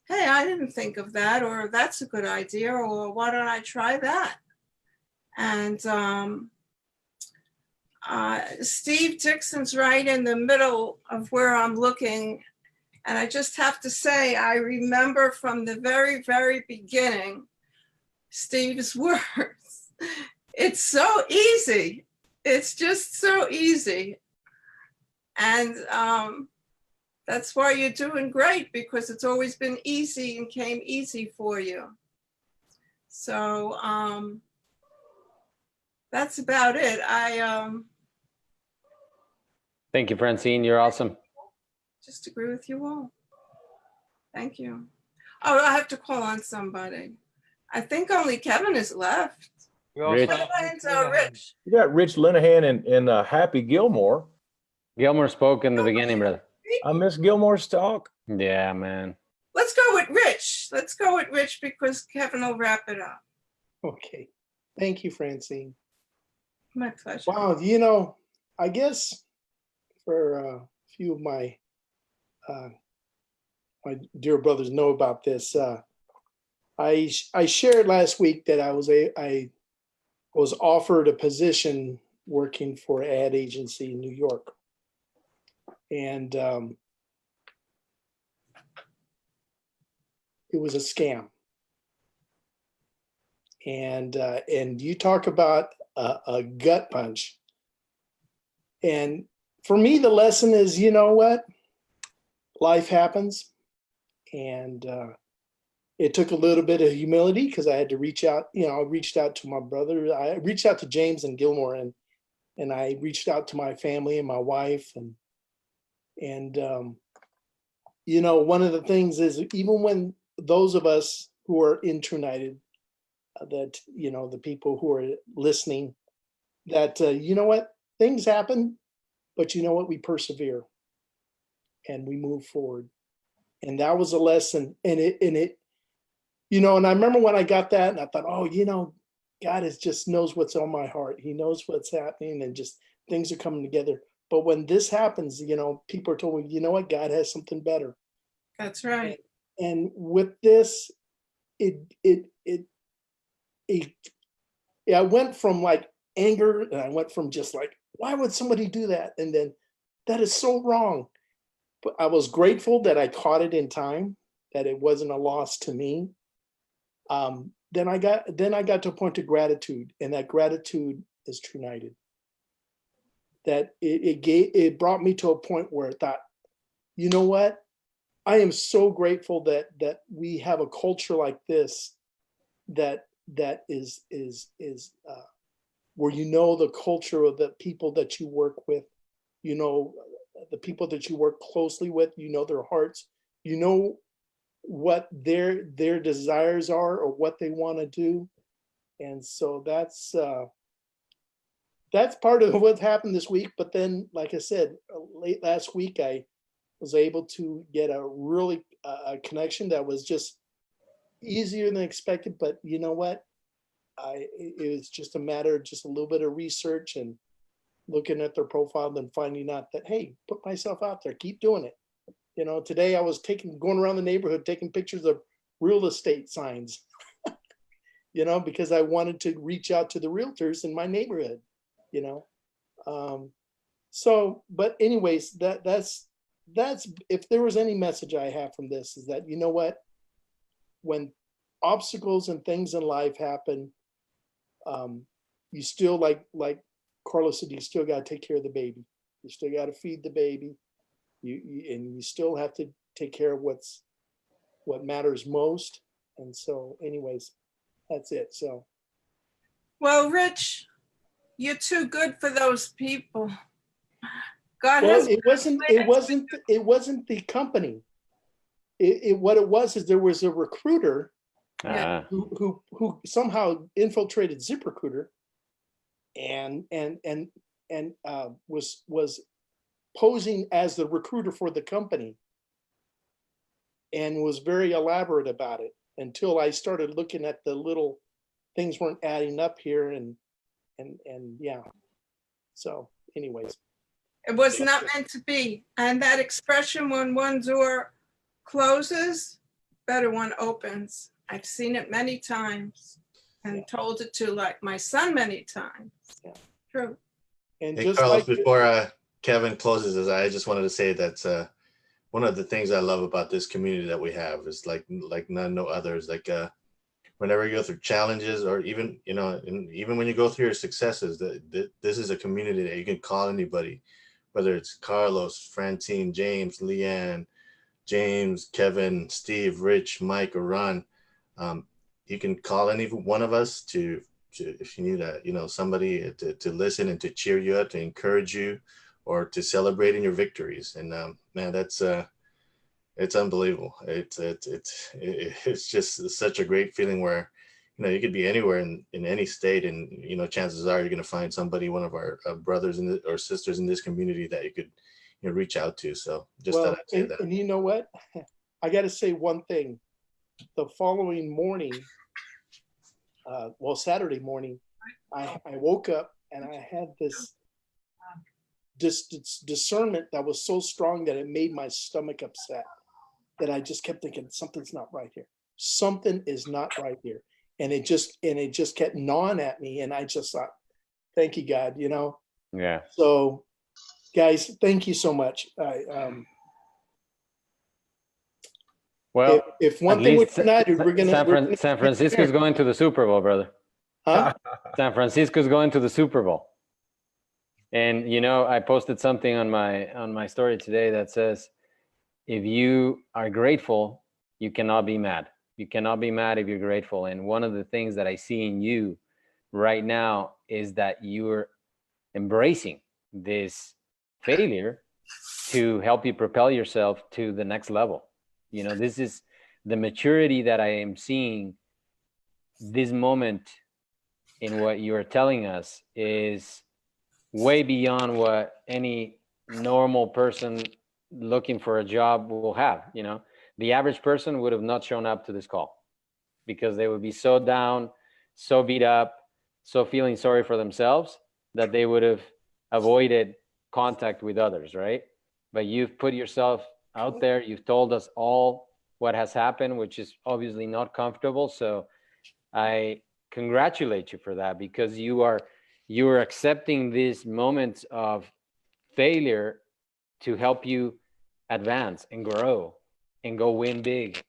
S9: hey, I didn't think of that, or that's a good idea, or why don't I try that? And Steve Dixon's right in the middle of where I'm looking. And I just have to say, I remember from the very, very beginning, Steve's words. It's so easy. It's just so easy. And that's why you're doing great, because it's always been easy and came easy for you. So that's about it.
S1: Thank you, Francine. You're awesome.
S9: Just agree with you all. Thank you. Oh, I have to call on somebody. I think only Kevin is left.
S4: We also
S1: Rich.
S4: have
S9: And Rich.
S10: You got Rich Linehan and Happy Gilmore.
S1: Gilmore spoke in the beginning, brother.
S10: I miss Gilmore's talk.
S1: Yeah, man.
S9: Let's go with Rich. Let's go with Rich because Kevin will wrap it up.
S11: Okay. Thank you, Francine.
S9: My pleasure.
S11: Wow. You know, I guess for a few of my dear brothers know about this. I shared last week that I was offered a position working for an ad agency in New York. And it was a scam. And you talk about a gut punch. And for me, the lesson is, you know what? Life happens. And it took a little bit of humility because I had to reach out. You know, I reached out to my brother. I reached out to James and Gilmore, and I reached out to my family and my wife. And you know, one of the things is, even when those of us who are in True United, that, you know, the people who are listening, that, you know what, things happen, but you know what, we persevere and we move forward. And that was a lesson. And it, you know, and I remember when I got that and I thought, oh, you know, God just knows what's on my heart. He knows what's happening and just things are coming together. But when this happens, you know, people are told me, you know what, God has something better.
S9: That's right.
S11: And with this, I went from like anger, and I went from just like, why would somebody do that? And then that is so wrong. But I was grateful that I caught it in time, that it wasn't a loss to me. Then I got to a point of gratitude, and that gratitude is True United. That it brought me to a point where I thought, you know what? I am so grateful that we have a culture like this, that is where, you know, the culture of the people that you work with, you know, the people that you work closely with, you know, their hearts, you know what their desires are or what they want to do. And so that's part of what happened this week. But then, like I said, late last week, I was able to get a really a connection that was just easier than expected. But you know what? It was just a matter of just a little bit of research and looking at their profile and finding out that, hey, put myself out there, keep doing it. You know, today I was going around the neighborhood, taking pictures of real estate signs, you know, because I wanted to reach out to the realtors in my neighborhood, you know. So, but anyways, that's if there was any message I have from this, is that, you know what, when obstacles and things in life happen, you still, like Carlos said, you still got to take care of the baby. You still got to feed the baby. and you still have to take care of what matters most. And so anyways, that's it. So
S9: Well, Rich, you're too good for those people. God
S11: well,
S9: has
S11: it wasn't the company. What it was is there was a recruiter
S1: Ah,
S11: who somehow infiltrated ZipRecruiter and was posing as the recruiter for the company and was very elaborate about it until I started looking at the little things weren't adding up here and yeah. So anyways,
S9: It was not meant to be. And that expression, when one door closes, better one opens. I've seen it many times and told it to like my son many times.
S11: Yeah.
S9: True.
S11: and
S3: Hey,
S11: just
S3: Carlos,
S11: like
S3: before Kevin closes us, I just wanted to say that one of the things I love about this community that we have is like no others. Like whenever you go through challenges, or even and even when you go through your successes, this is a community that you can call anybody, whether it's Carlos, Francine, James, Leanne, James, Kevin, Steve, Rich, Mike, or Ron. You can call any one of us to if you need somebody to listen and to cheer you up, to encourage you, or to celebrate in your victories. And man, that's it's unbelievable. It's just such a great feeling where you could be anywhere in any state, and chances are you're going to find somebody, one of our brothers or sisters in this community that you could reach out to. So just thought I'd say that.
S11: and you know what? I got to say one thing. The following morning, Saturday morning, I woke up and I had this discernment that was so strong that it made my stomach upset, that I just kept thinking something's not right here. Something is not right here. And it just kept gnawing at me. And I just thought, thank you, God,
S1: yeah.
S11: So guys, thank you so much.
S1: Well,
S11: if one
S1: at
S11: thing we're
S1: least
S11: united, we're gonna
S1: San Francisco's going to the Super Bowl, brother.
S11: huh?
S1: San Francisco's going to the Super Bowl. And I posted something on my story today that says, if you are grateful, you cannot be mad. You cannot be mad if you're grateful. And one of the things that I see in you right now is that you're embracing this failure to help you propel yourself to the next level. This is the maturity that I am seeing. This moment in what you are telling us is way beyond what any normal person looking for a job will have. The average person would have not shown up to this call because they would be so down, so beat up, so feeling sorry for themselves that they would have avoided contact with others, right? But you've put yourself out there. You've told us all what has happened, which is obviously not comfortable. So I congratulate you for that, because you are accepting these moments of failure to help you advance and grow and go win big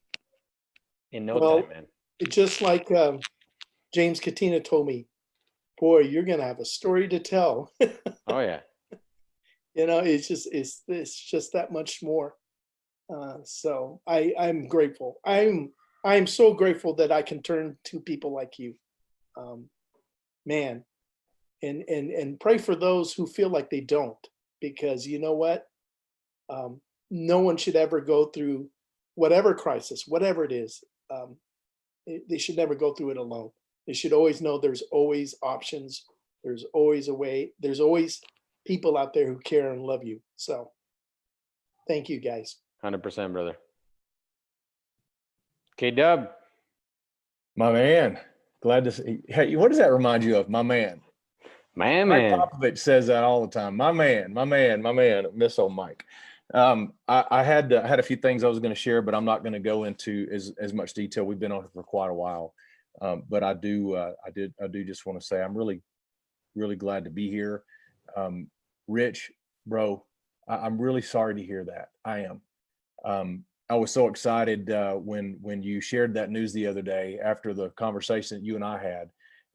S1: in no time, man.
S11: It's just like James Katina told me, boy, you're gonna have a story to tell.
S1: Oh yeah.
S11: It's just that much more. So I'm grateful. I'm so grateful that I can turn to people like you, man, and pray for those who feel like they don't, because you know what? No one should ever go through whatever crisis, whatever it is. They should never go through it alone. They should always know there's always options. There's always a way. There's always people out there who care and love you. So thank you, guys.
S1: 100%, brother. K-Dub.
S10: My man. Glad to see. Hey, what does that remind you of? My man.
S1: Man.
S10: Mike Popovich says that all the time. My man. Miss old Mike. I had a few things I was going to share, but I'm not going to go into as much detail. We've been on it for quite a while. But I do just want to say I'm really, really glad to be here. Rich, bro, I'm really sorry to hear that. I am. I was so excited when you shared that news the other day after the conversation that you and I had.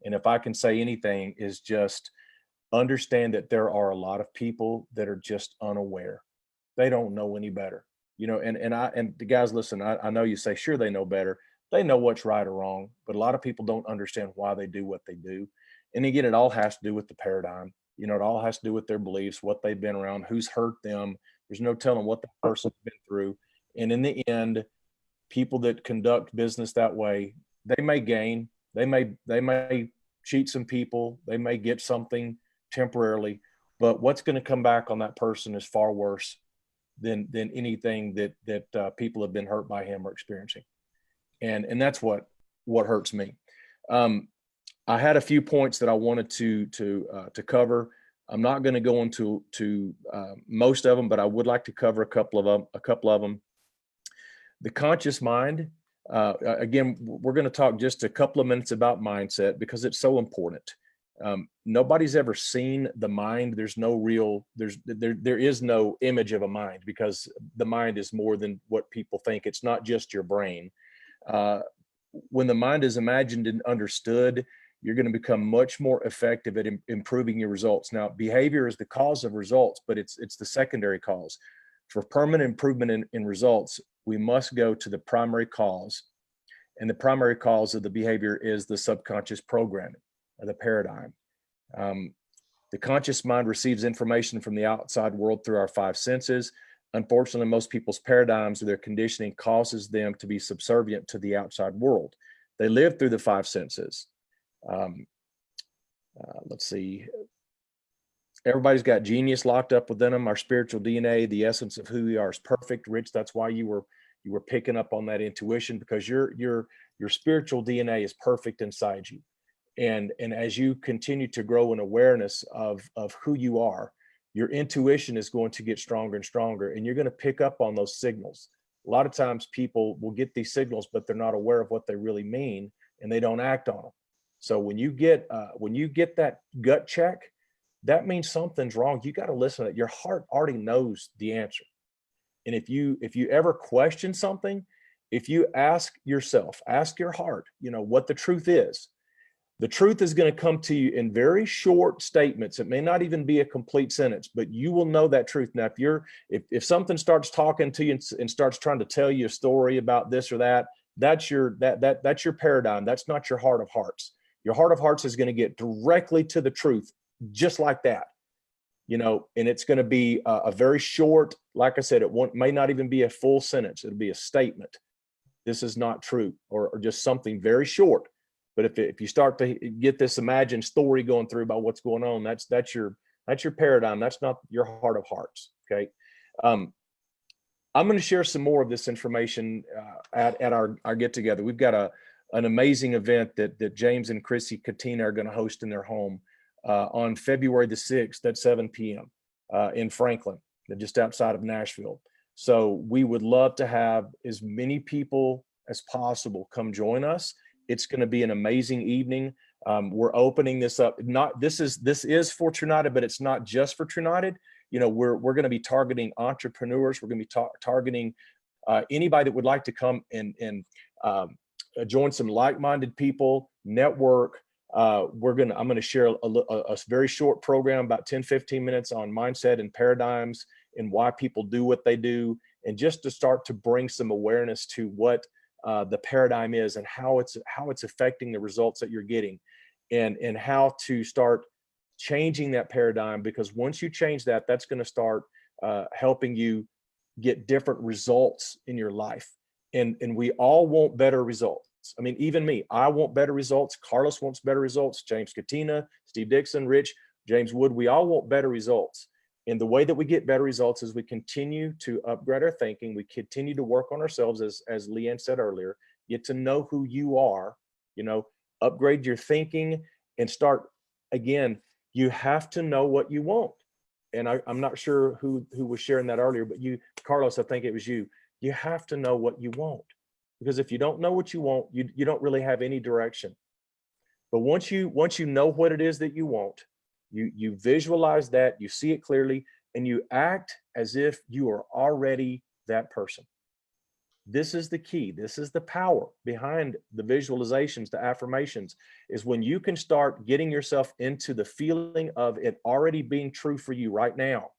S10: And if I can say anything, is just understand that there are a lot of people that are just unaware. They don't know any better, you know, and the guys, listen, I know you say, sure, they know better. They know what's right or wrong, but a lot of people don't understand why they do what they do. And again, it all has to do with the paradigm. You know, it all has to do with their beliefs, what they've been around, who's hurt them. There's no telling what the person's been through. And in the end, people that conduct business that way, they may gain, they may cheat some people, they may get something temporarily, but what's going to come back on that person is far worse than anything that people have been hurt by him or experiencing. And that's what hurts me. I had a few points that I wanted to cover. I'm not going to go into most of them, but I would like to cover a couple of them. The conscious mind. Again, we're going to talk just a couple of minutes about mindset because it's so important. Nobody's ever seen the mind. There's no real, there is no image of a mind because the mind is more than what people think. It's not just your brain. When the mind is imagined and understood, you're going to become much more effective at improving your results. Now, behavior is the cause of results, but it's the secondary cause. For permanent improvement in results, we must go to the primary cause. And the primary cause of the behavior is the subconscious programming, or the paradigm. The conscious mind receives information from the outside world through our five senses. Unfortunately, most people's paradigms or their conditioning causes them to be subservient to the outside world. They live through the five senses. Let's see. Everybody's got genius locked up within them. Our spiritual DNA, the essence of who we are, is perfect. Rich, that's why you were picking up on that intuition, because your spiritual DNA is perfect inside you. And as you continue to grow in awareness of who you are, your intuition is going to get stronger and stronger, and you're going to pick up on those signals. A lot of times people will get these signals, but they're not aware of what they really mean, and they don't act on them. So when you get that gut check, that means something's wrong. You got to listen to it. Your heart already knows the answer. And if you ever question something, if you ask yourself, ask your heart, what the truth is. The truth is going to come to you in very short statements. It may not even be a complete sentence, but you will know that truth. Now, if something starts talking to you and starts trying to tell you a story about this or that, that's your paradigm. That's not your heart of hearts. Your heart of hearts is going to get directly to the truth, just like that. And it's going to be a very short, like I said, may not even be a full sentence. It'll be a statement. This is not true, or just something very short. But if you start to get this imagined story going through about what's going on, that's your paradigm. That's not your heart of hearts. Okay. I'm going to share some more of this information at our get together. We've got an amazing event that James and Chrissy Katina are going to host in their home on February the 6th at 7 p.m. In Franklin, just outside of Nashville. So we would love to have as many people as possible come join us. It's going to be an amazing evening. We're opening this up. This is for Trunited, but it's not just for Trunited. We're going to be targeting entrepreneurs. We're going to be targeting anybody that would like to come and join some like-minded people, network. I'm going to share a very short program, about 10-15 minutes, on mindset and paradigms and why people do what they do, and just to start to bring some awareness to what the paradigm is and how it's affecting the results that you're getting, and how to start changing that paradigm. Because once you change that, that's going to start helping you get different results in your life. And we all want better results. I mean, even me, I want better results. Carlos wants better results. James Katina, Steve Dixon, Rich, James Wood, we all want better results. And the way that we get better results is we continue to upgrade our thinking. We continue to work on ourselves, as Leanne said earlier. Get to know who you are, upgrade your thinking, and start, again, you have to know what you want. And I'm not sure who was sharing that earlier, but you, Carlos, I think it was you. You have to know what you want. Because if you don't know what you want, you don't really have any direction. But once you know what it is that you want, you visualize that, you see it clearly, and you act as if you are already that person. This is the key. This is the power behind the visualizations, the affirmations, is when you can start getting yourself into the feeling of it already being true for you right now.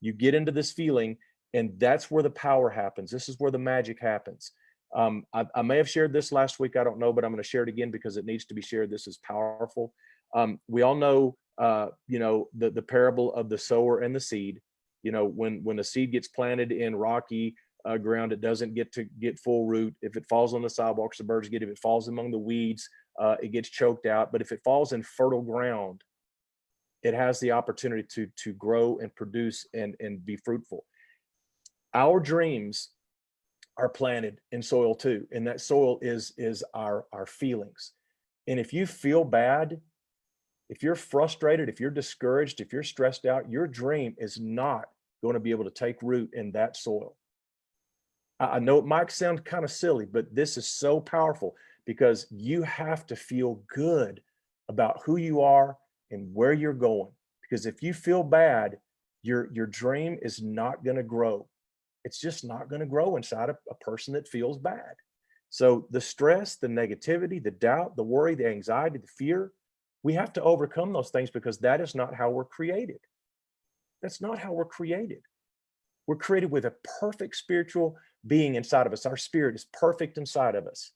S10: You get into this feeling, And that's where the power happens. This is where the magic happens. I may have shared this last week. I don't know, but I'm going to share it again because it needs to be shared. This is powerful. We all know, the parable of the sower and the seed. When the seed gets planted in rocky ground, it doesn't get full root. If it falls on the sidewalks, the birds get it. If it falls among the weeds, it gets choked out. But if it falls in fertile ground, it has the opportunity to grow and produce and be fruitful. Our dreams are planted in soil too, and that soil is our feelings. And if you feel bad, if you're frustrated, if you're discouraged, if you're stressed out, your dream is not going to be able to take root in that soil. I know it might sound kind of silly, but this is so powerful because you have to feel good about who you are and where you're going. Because if you feel bad, your dream is not going to grow. It's just not going to grow inside a person that feels bad. So the stress, the negativity, the doubt, the worry, the anxiety, the fear, we have to overcome those things because that is not how we're created. That's not how we're created. We're created with a perfect spiritual being inside of us. Our spirit is perfect inside of us.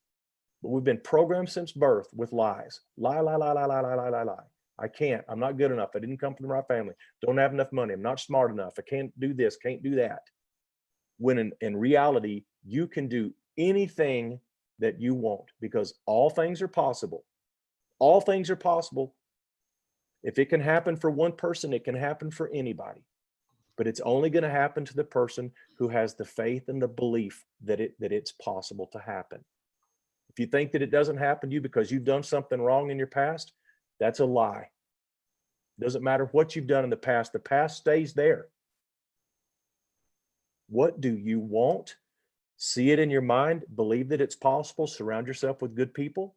S10: But we've been programmed since birth with lies. Lie, lie, lie, lie, lie, lie, lie, lie, lie. I can't. I'm not good enough. I didn't come from the right family. Don't have enough money. I'm not smart enough. I can't do this, can't do that. When in reality, you can do anything that you want because all things are possible. All things are possible. If it can happen for one person, it can happen for anybody. But it's only going to happen to the person who has the faith and the belief that it's possible to happen. If you think that it doesn't happen to you because you've done something wrong in your past, that's a lie. Doesn't matter what you've done in the past stays there. What do you want? See it in your mind, believe that it's possible, surround yourself with good people,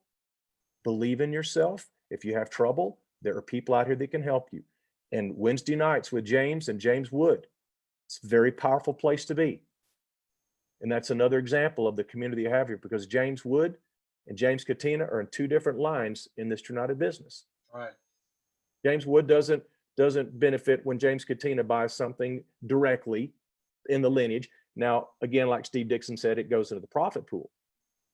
S10: believe in yourself. If you have trouble, there are people out here that can help you. And Wednesday nights with James and James Wood, it's a very powerful place to be. And that's another example of the community you have here because James Wood and James Katina are in two different lines in this United business.
S4: Right.
S10: James Wood doesn't benefit when James Katina buys something directly in the lineage. Now, again, like Steve Dixon said, it goes into the profit pool.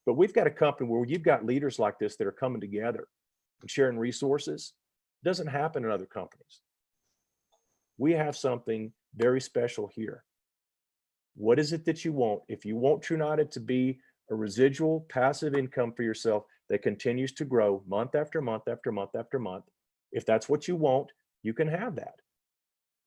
S10: But we've got a company where you've got leaders like this that are coming together and sharing resources. It doesn't happen in other companies. We have something very special here. What is it that you want? If you want True United to be a residual passive income for yourself that continues to grow month after month after month after month, if that's what you want, you can have that.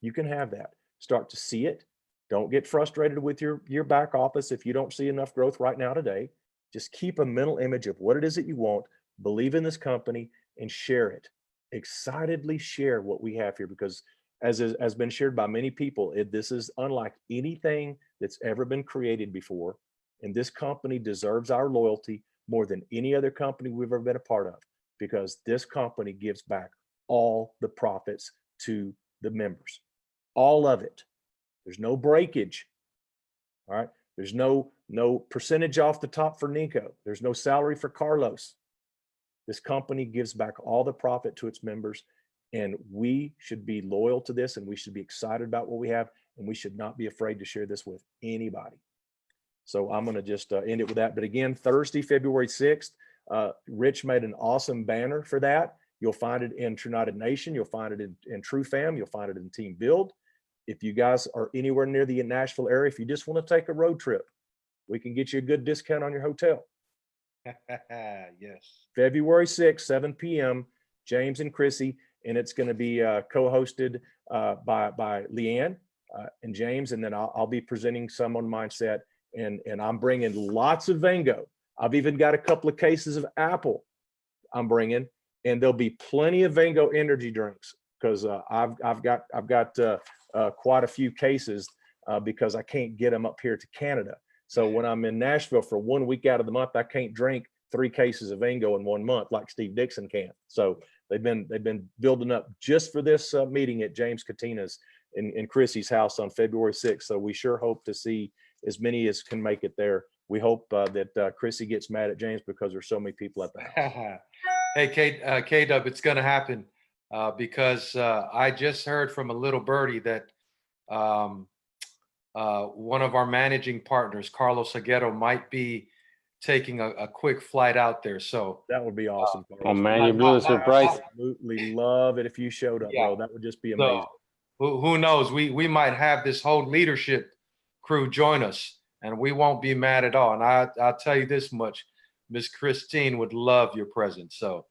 S10: You can have that. Start to see it. Don't get frustrated with your back office if you don't see enough growth right now today. Just keep a mental image of what it is that you want, believe in this company, and share it. Excitedly share what we have here because as has been shared by many people, this is unlike anything that's ever been created before. And this company deserves our loyalty more than any other company we've ever been a part of because this company gives back all the profits to the members, all of it. There's no breakage. All right. There's no percentage off the top for Nico. There's no salary for Carlos. This company gives back all the profit to its members, and we should be loyal to this, and we should be excited about what we have, and we should not be afraid to share this with anybody. So I'm going to just end it with that. But again, Thursday, February 6th, Rich made an awesome banner for that. You'll find it in True United Nation. You'll find it in True Fam. You'll find it in Team Build. If you guys are anywhere near the Nashville area, if you just want to take a road trip, we can get you a good discount on your hotel.
S4: Yes.
S10: February 6th, 7 p.m., James and Chrissy, and it's going to be co-hosted by Leanne and James, and then I'll be presenting some on Mindset, and I'm bringing lots of Vango. I've even got a couple of cases of Apple I'm bringing, and there'll be plenty of Vango energy drinks because I've got quite a few cases because I can't get them up here to Canada. So when I'm in Nashville for 1 week out of the month, I can't drink 3 cases of Vango in 1 month like Steve Dixon can. So they've been building up just for this meeting at James Katina's in Chrissy's house on February 6th. So we sure hope to see as many as can make it there. We hope that Chrissy gets mad at James because there's so many people at the house.
S4: Hey, K-Dub, it's going to happen because I just heard from a little birdie that one of our managing partners, Carlos Aguero, might be taking a quick flight out there. So
S10: That would be awesome.
S1: Oh
S10: Carlos.
S1: man, you blew a surprise.
S10: Absolutely love it if you showed up,
S4: Yeah.
S10: bro. That would just be
S4: so
S10: amazing.
S4: who knows? We might have this whole leadership crew join us, and we won't be mad at all. And I'll tell you this much, Miss Christine would love your presence. So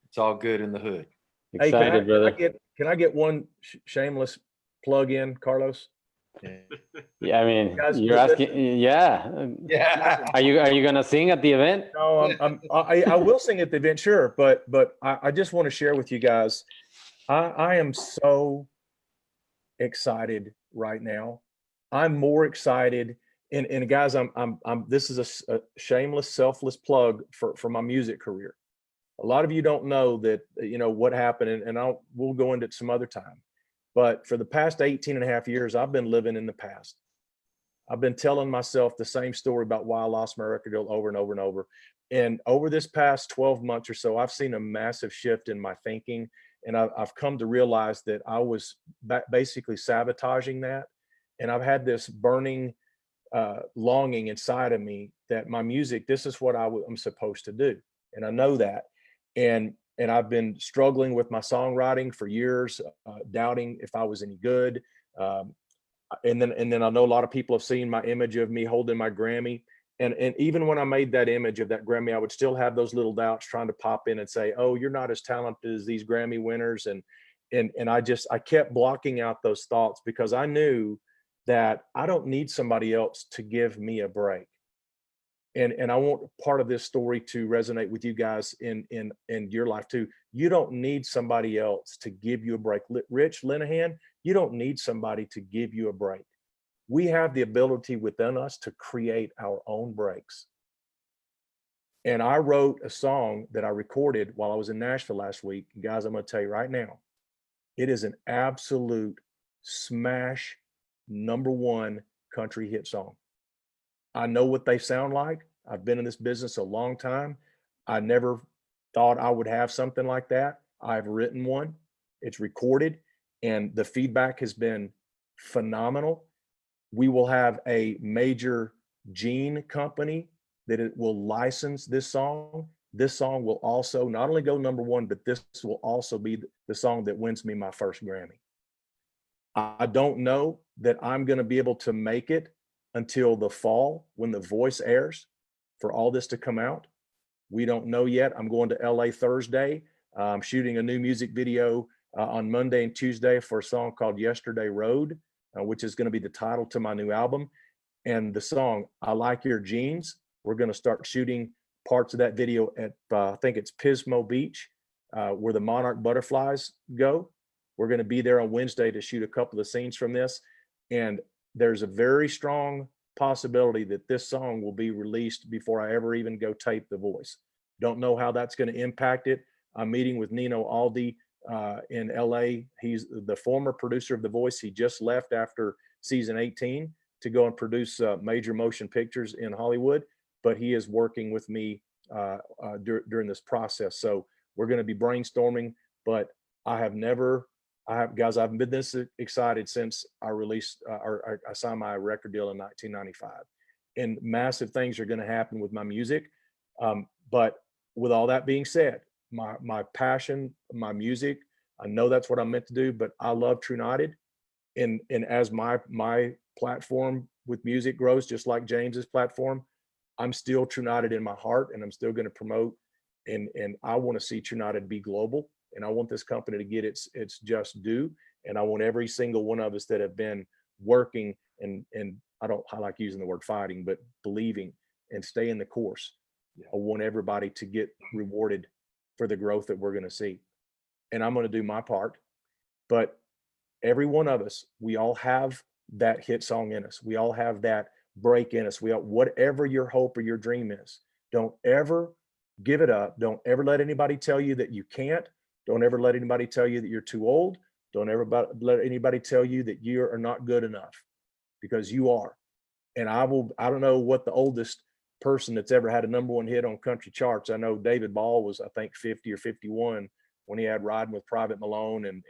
S4: it's all good in the hood.
S10: Hey,
S1: Excited, brother.
S10: can I get one shameless plug in, Carlos?
S1: Yeah, I mean,
S10: Guys,
S1: you're asking. Yeah.
S4: Yeah.
S1: Are you gonna sing at the event?
S10: No, I will sing at the event, sure, but I just want to share with you guys. I am so excited right now. I'm more excited, and guys, I'm this is a shameless, selfless plug for my music career. A lot of you don't know that, what happened, and we'll go into it some other time. But for the past 18 and a half years, I've been living in the past. I've been telling myself the same story about why I lost my record deal over and over and over. And over this past 12 months or so, I've seen a massive shift in my thinking. And I've come to realize that I was basically sabotaging that. And I've had this burning longing inside of me that my music, this is what I'm supposed to do. And I know that. And I've been struggling with my songwriting for years, doubting if I was any good. And then I know a lot of people have seen my image of me holding my Grammy. And even when I made that image of that Grammy, I would still have those little doubts trying to pop in and say, oh, you're not as talented as these Grammy winners. And I kept blocking out those thoughts because I knew that I don't need somebody else to give me a break. And I want part of this story to resonate with you guys in your life too. You don't need somebody else to give you a break. Rich Linehan, you don't need somebody to give you a break. We have the ability within us to create our own breaks. And I wrote a song that I recorded while I was in Nashville last week. And guys, I'm going to tell you right now, it is an absolute smash #1 country hit song. I know what they sound like. I've been in this business a long time. I never thought I would have something like that. I've written one. It's recorded, and the feedback has been phenomenal. We will have a major gene company that it will license this song. This song will also not only go #1, but this will also be the song that wins me my first Grammy. I don't know that I'm going to be able to make it until the fall when The Voice airs for all this to come out. We don't know yet. I'm going to LA Thursday. I'm shooting a new music video on Monday and Tuesday for a song called Yesterday Road, which is going to be the title to my new album. And the song, I Like Your Jeans, we're going to start shooting parts of that video at, I think it's Pismo Beach, where the monarch butterflies go. We're going to be there on Wednesday to shoot a couple of scenes from this. And there's a very strong possibility that this song will be released before I ever even go tape The Voice. Don't know how that's going to impact it. I'm meeting with Nino Aldi in LA. He's the former producer of The Voice. He just left after season 18 to go and produce major motion pictures in Hollywood, but he is working with me during this process. So we're going to be brainstorming, but I've been this excited since I released or I signed my record deal in 1995. And massive things are going to happen with my music. But with all that being said, my passion, my music, I know that's what I'm meant to do, but I love True United. And as my platform with music grows, just like James's platform, I'm still True United in my heart, and I'm still going to promote. And I want to see True United be global. And I want this company to get its just due. And I want every single one of us that have been working and I like using the word fighting, but believing and staying the course. I want everybody to get rewarded for the growth that we're going to see. And I'm going to do my part. But every one of us, we all have that hit song in us. We all have that break in us. Whatever your hope or your dream is, don't ever give it up. Don't ever let anybody tell you that you can't. Don't ever let anybody tell you that you're too old. Don't ever let anybody tell you that you are not good enough, because you are. And I don't know what the oldest person that's ever had a #1 hit on country charts. I know David Ball was, I think, 50 or 51 when he had Riding with Private Malone and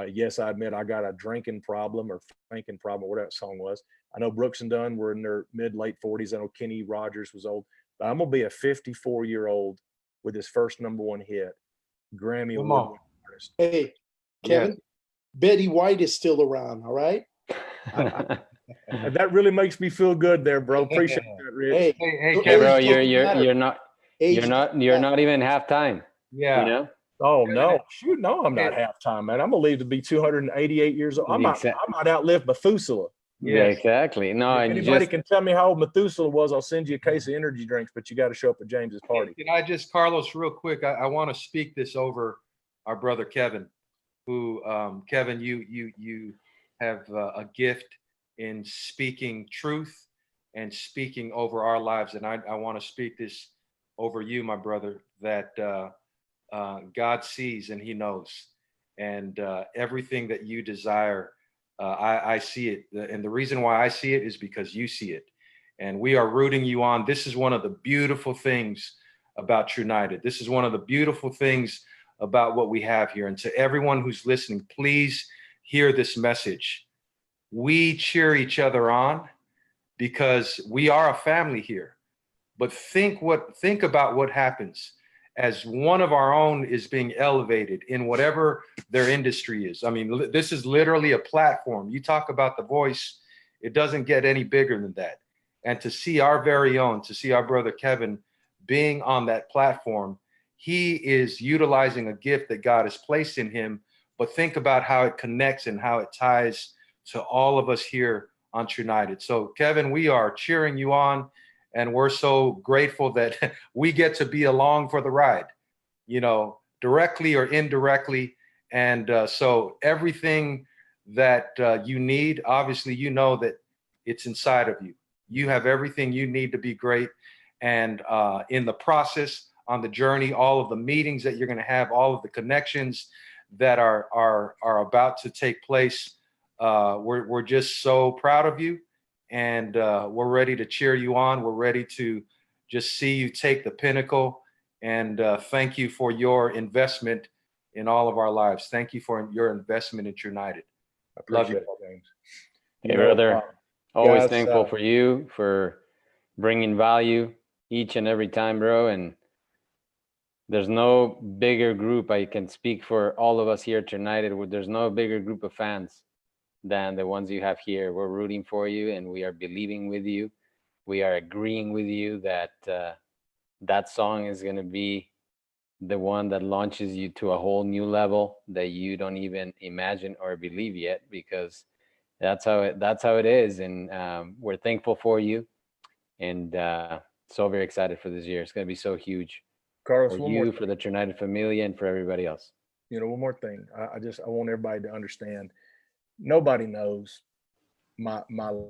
S10: Yes, I admit I got a drinking problem or thinking problem, or whatever that song was. I know Brooks and Dunn were in their late 40s. I know Kenny Rogers was old, but I'm gonna be a 54-year-old with his first #1 hit, Grammy
S4: Come
S10: Award
S4: on.
S10: artist.
S11: Hey, Kevin, Betty White is still around. All right.
S10: And that really makes me feel good there, bro. Appreciate that, Rich.
S11: Hey,
S4: Hey,
S11: your
S1: Yeah, bro,
S11: age doesn't matter.
S1: you're not
S11: Age
S1: you're not even halftime.
S4: Yeah.
S1: You know,
S10: Oh no, shoot, no, I'm not
S4: Hey.
S10: halftime, man. I'm gonna live to be 288 years old. I might outlive Methuselah.
S1: yeah,
S4: Yes.
S1: exactly. No,
S10: If
S1: and you
S10: anybody
S1: just
S10: can tell me how old Methuselah was, I'll send you a case of energy drinks, but you got to show up at James's party.
S4: Can I just, Carlos, real quick, I want to speak this over our brother Kevin, who, Kevin, you have a gift in speaking truth and speaking over our lives. And I want to speak this over you, my brother, that God sees and he knows. And everything that you desire, I see it. And the reason why I see it is because you see it. And we are rooting you on. This is one of the beautiful things about True United. This is one of the beautiful things about what we have here. And to everyone who's listening, please hear this message. We cheer each other on because we are a family here. But think about what happens as one of our own is being elevated in whatever their industry is. I mean, this is literally a platform. You talk about The Voice, it doesn't get any bigger than that. And to see our very own, to see our brother Kevin being on that platform, he is utilizing a gift that God has placed in him. But think about how it connects and how it ties to all of us here on True United. So Kevin, we are cheering you on. And we're so grateful that we get to be along for the ride, you know, directly or indirectly. And so everything that you need, obviously, you know that it's inside of you. You have everything you need to be great. And in the process, on the journey, all of the meetings that you're going to have, all of the connections that are about to take place, we're just so proud of you. And we're ready to cheer you on. We're ready to just see you take the pinnacle. And thank you for your investment in all of our lives. Thank you for your investment in True United.
S10: Love you,
S4: James.
S1: hey, brother, always
S10: guys,
S1: thankful for you for bringing value each and every time, bro. And there's no bigger group. I can speak for all of us here at United. There's no bigger group of fans than the ones you have here. We're rooting for you and we are believing with you. We are agreeing with you that that song is going to be the one that launches you to a whole new level that you don't even imagine or believe yet, because that's how it is. And we're thankful for you and so very excited for this year. It's going to be so huge
S10: Carlos,
S1: for you, for the United family, and for everybody else.
S10: You know, one more thing. I want everybody to understand. Nobody knows my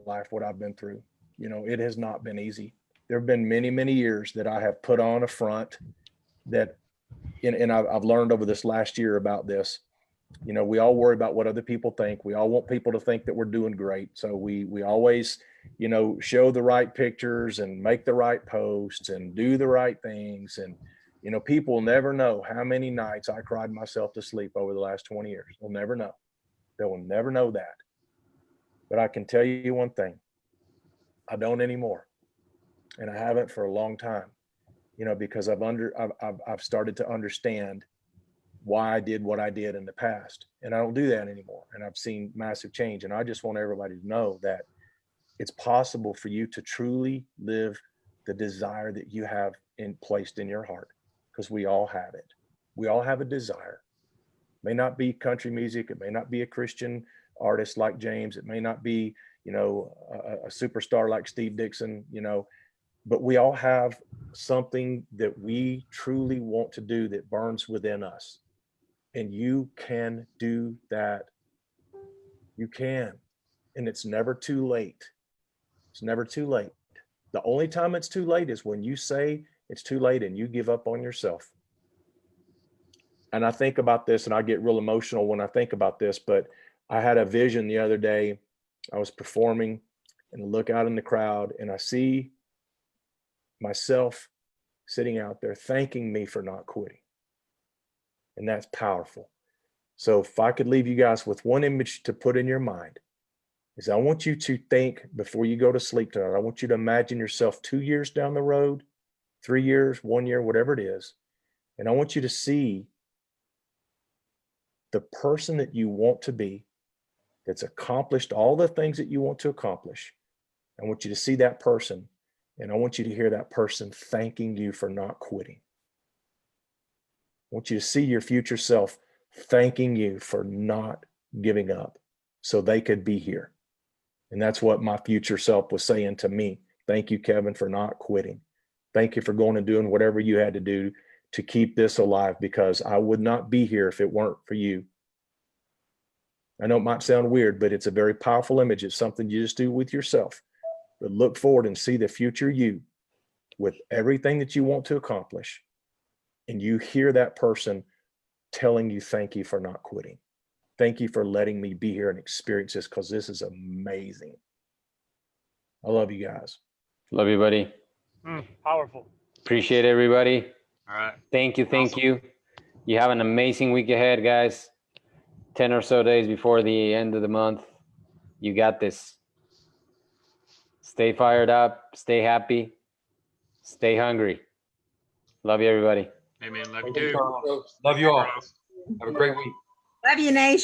S10: life, what I've been through. You know, it has not been easy. There have been many, many years that I have put on a front that, and I've learned over this last year about this. You know, we all worry about what other people think. We all want people to think that we're doing great. So we always, you know, show the right pictures and make the right posts and do the right things. And, you know, people will never know how many nights I cried myself to sleep over the last 20 years. They'll never know. They will never know that. But I can tell you one thing. I don't anymore. And I haven't for a long time, you know, because I've started to understand why I did what I did in the past. And I don't do that anymore. And I've seen massive change. And I just want everybody to know that it's possible for you to truly live the desire that you have placed in your heart, because we all have it. We all have a desire. It may not be country music. It may not be a Christian artist like James. It may not be, you know, a superstar like Steve Dixon, you know, but we all have something that we truly want to do that burns within us. And you can do that. You can. And it's never too late. It's never too late. The only time it's too late is when you say it's too late and you give up on yourself. And I think about this and I get real emotional when I think about this, but I had a vision the other day. I was performing and I look out in the crowd and I see myself sitting out there thanking me for not quitting. And that's powerful. So if I could leave you guys with one image to put in your mind, is I want you to think before you go to sleep tonight, I want you to imagine yourself 2 years down the road, 3 years, 1 year, whatever it is. And I want you to see the person that you want to be, that's accomplished all the things that you want to accomplish. I want you to see that person, and I want you to hear that person thanking you for not quitting. I want you to see your future self thanking you for not giving up so they could be here. And that's what my future self was saying to me. Thank you, Kevin, for not quitting. Thank you for going and doing whatever you had to do to keep this alive, because I would not be here if it weren't for you. I know it might sound weird, but it's a very powerful image. It's something you just do with yourself. But look forward and see the future you with everything that you want to accomplish. And you hear that person telling you, thank you for not quitting. Thank you for letting me be here and experience this, because this is amazing. I love you guys.
S1: Love you, buddy.
S8: Powerful.
S1: Appreciate everybody.
S7: All right.
S1: Thank you. Thank
S7: Awesome.
S1: you. You have an amazing week ahead, guys. 10 or so days before the end of the month. You got this. Stay fired up. Stay happy. Stay hungry. Love you, everybody.
S7: Amen. Love you
S4: Thank you,
S7: too.
S4: Carlos. Love you all. Have a great week.
S6: Love you, Nation.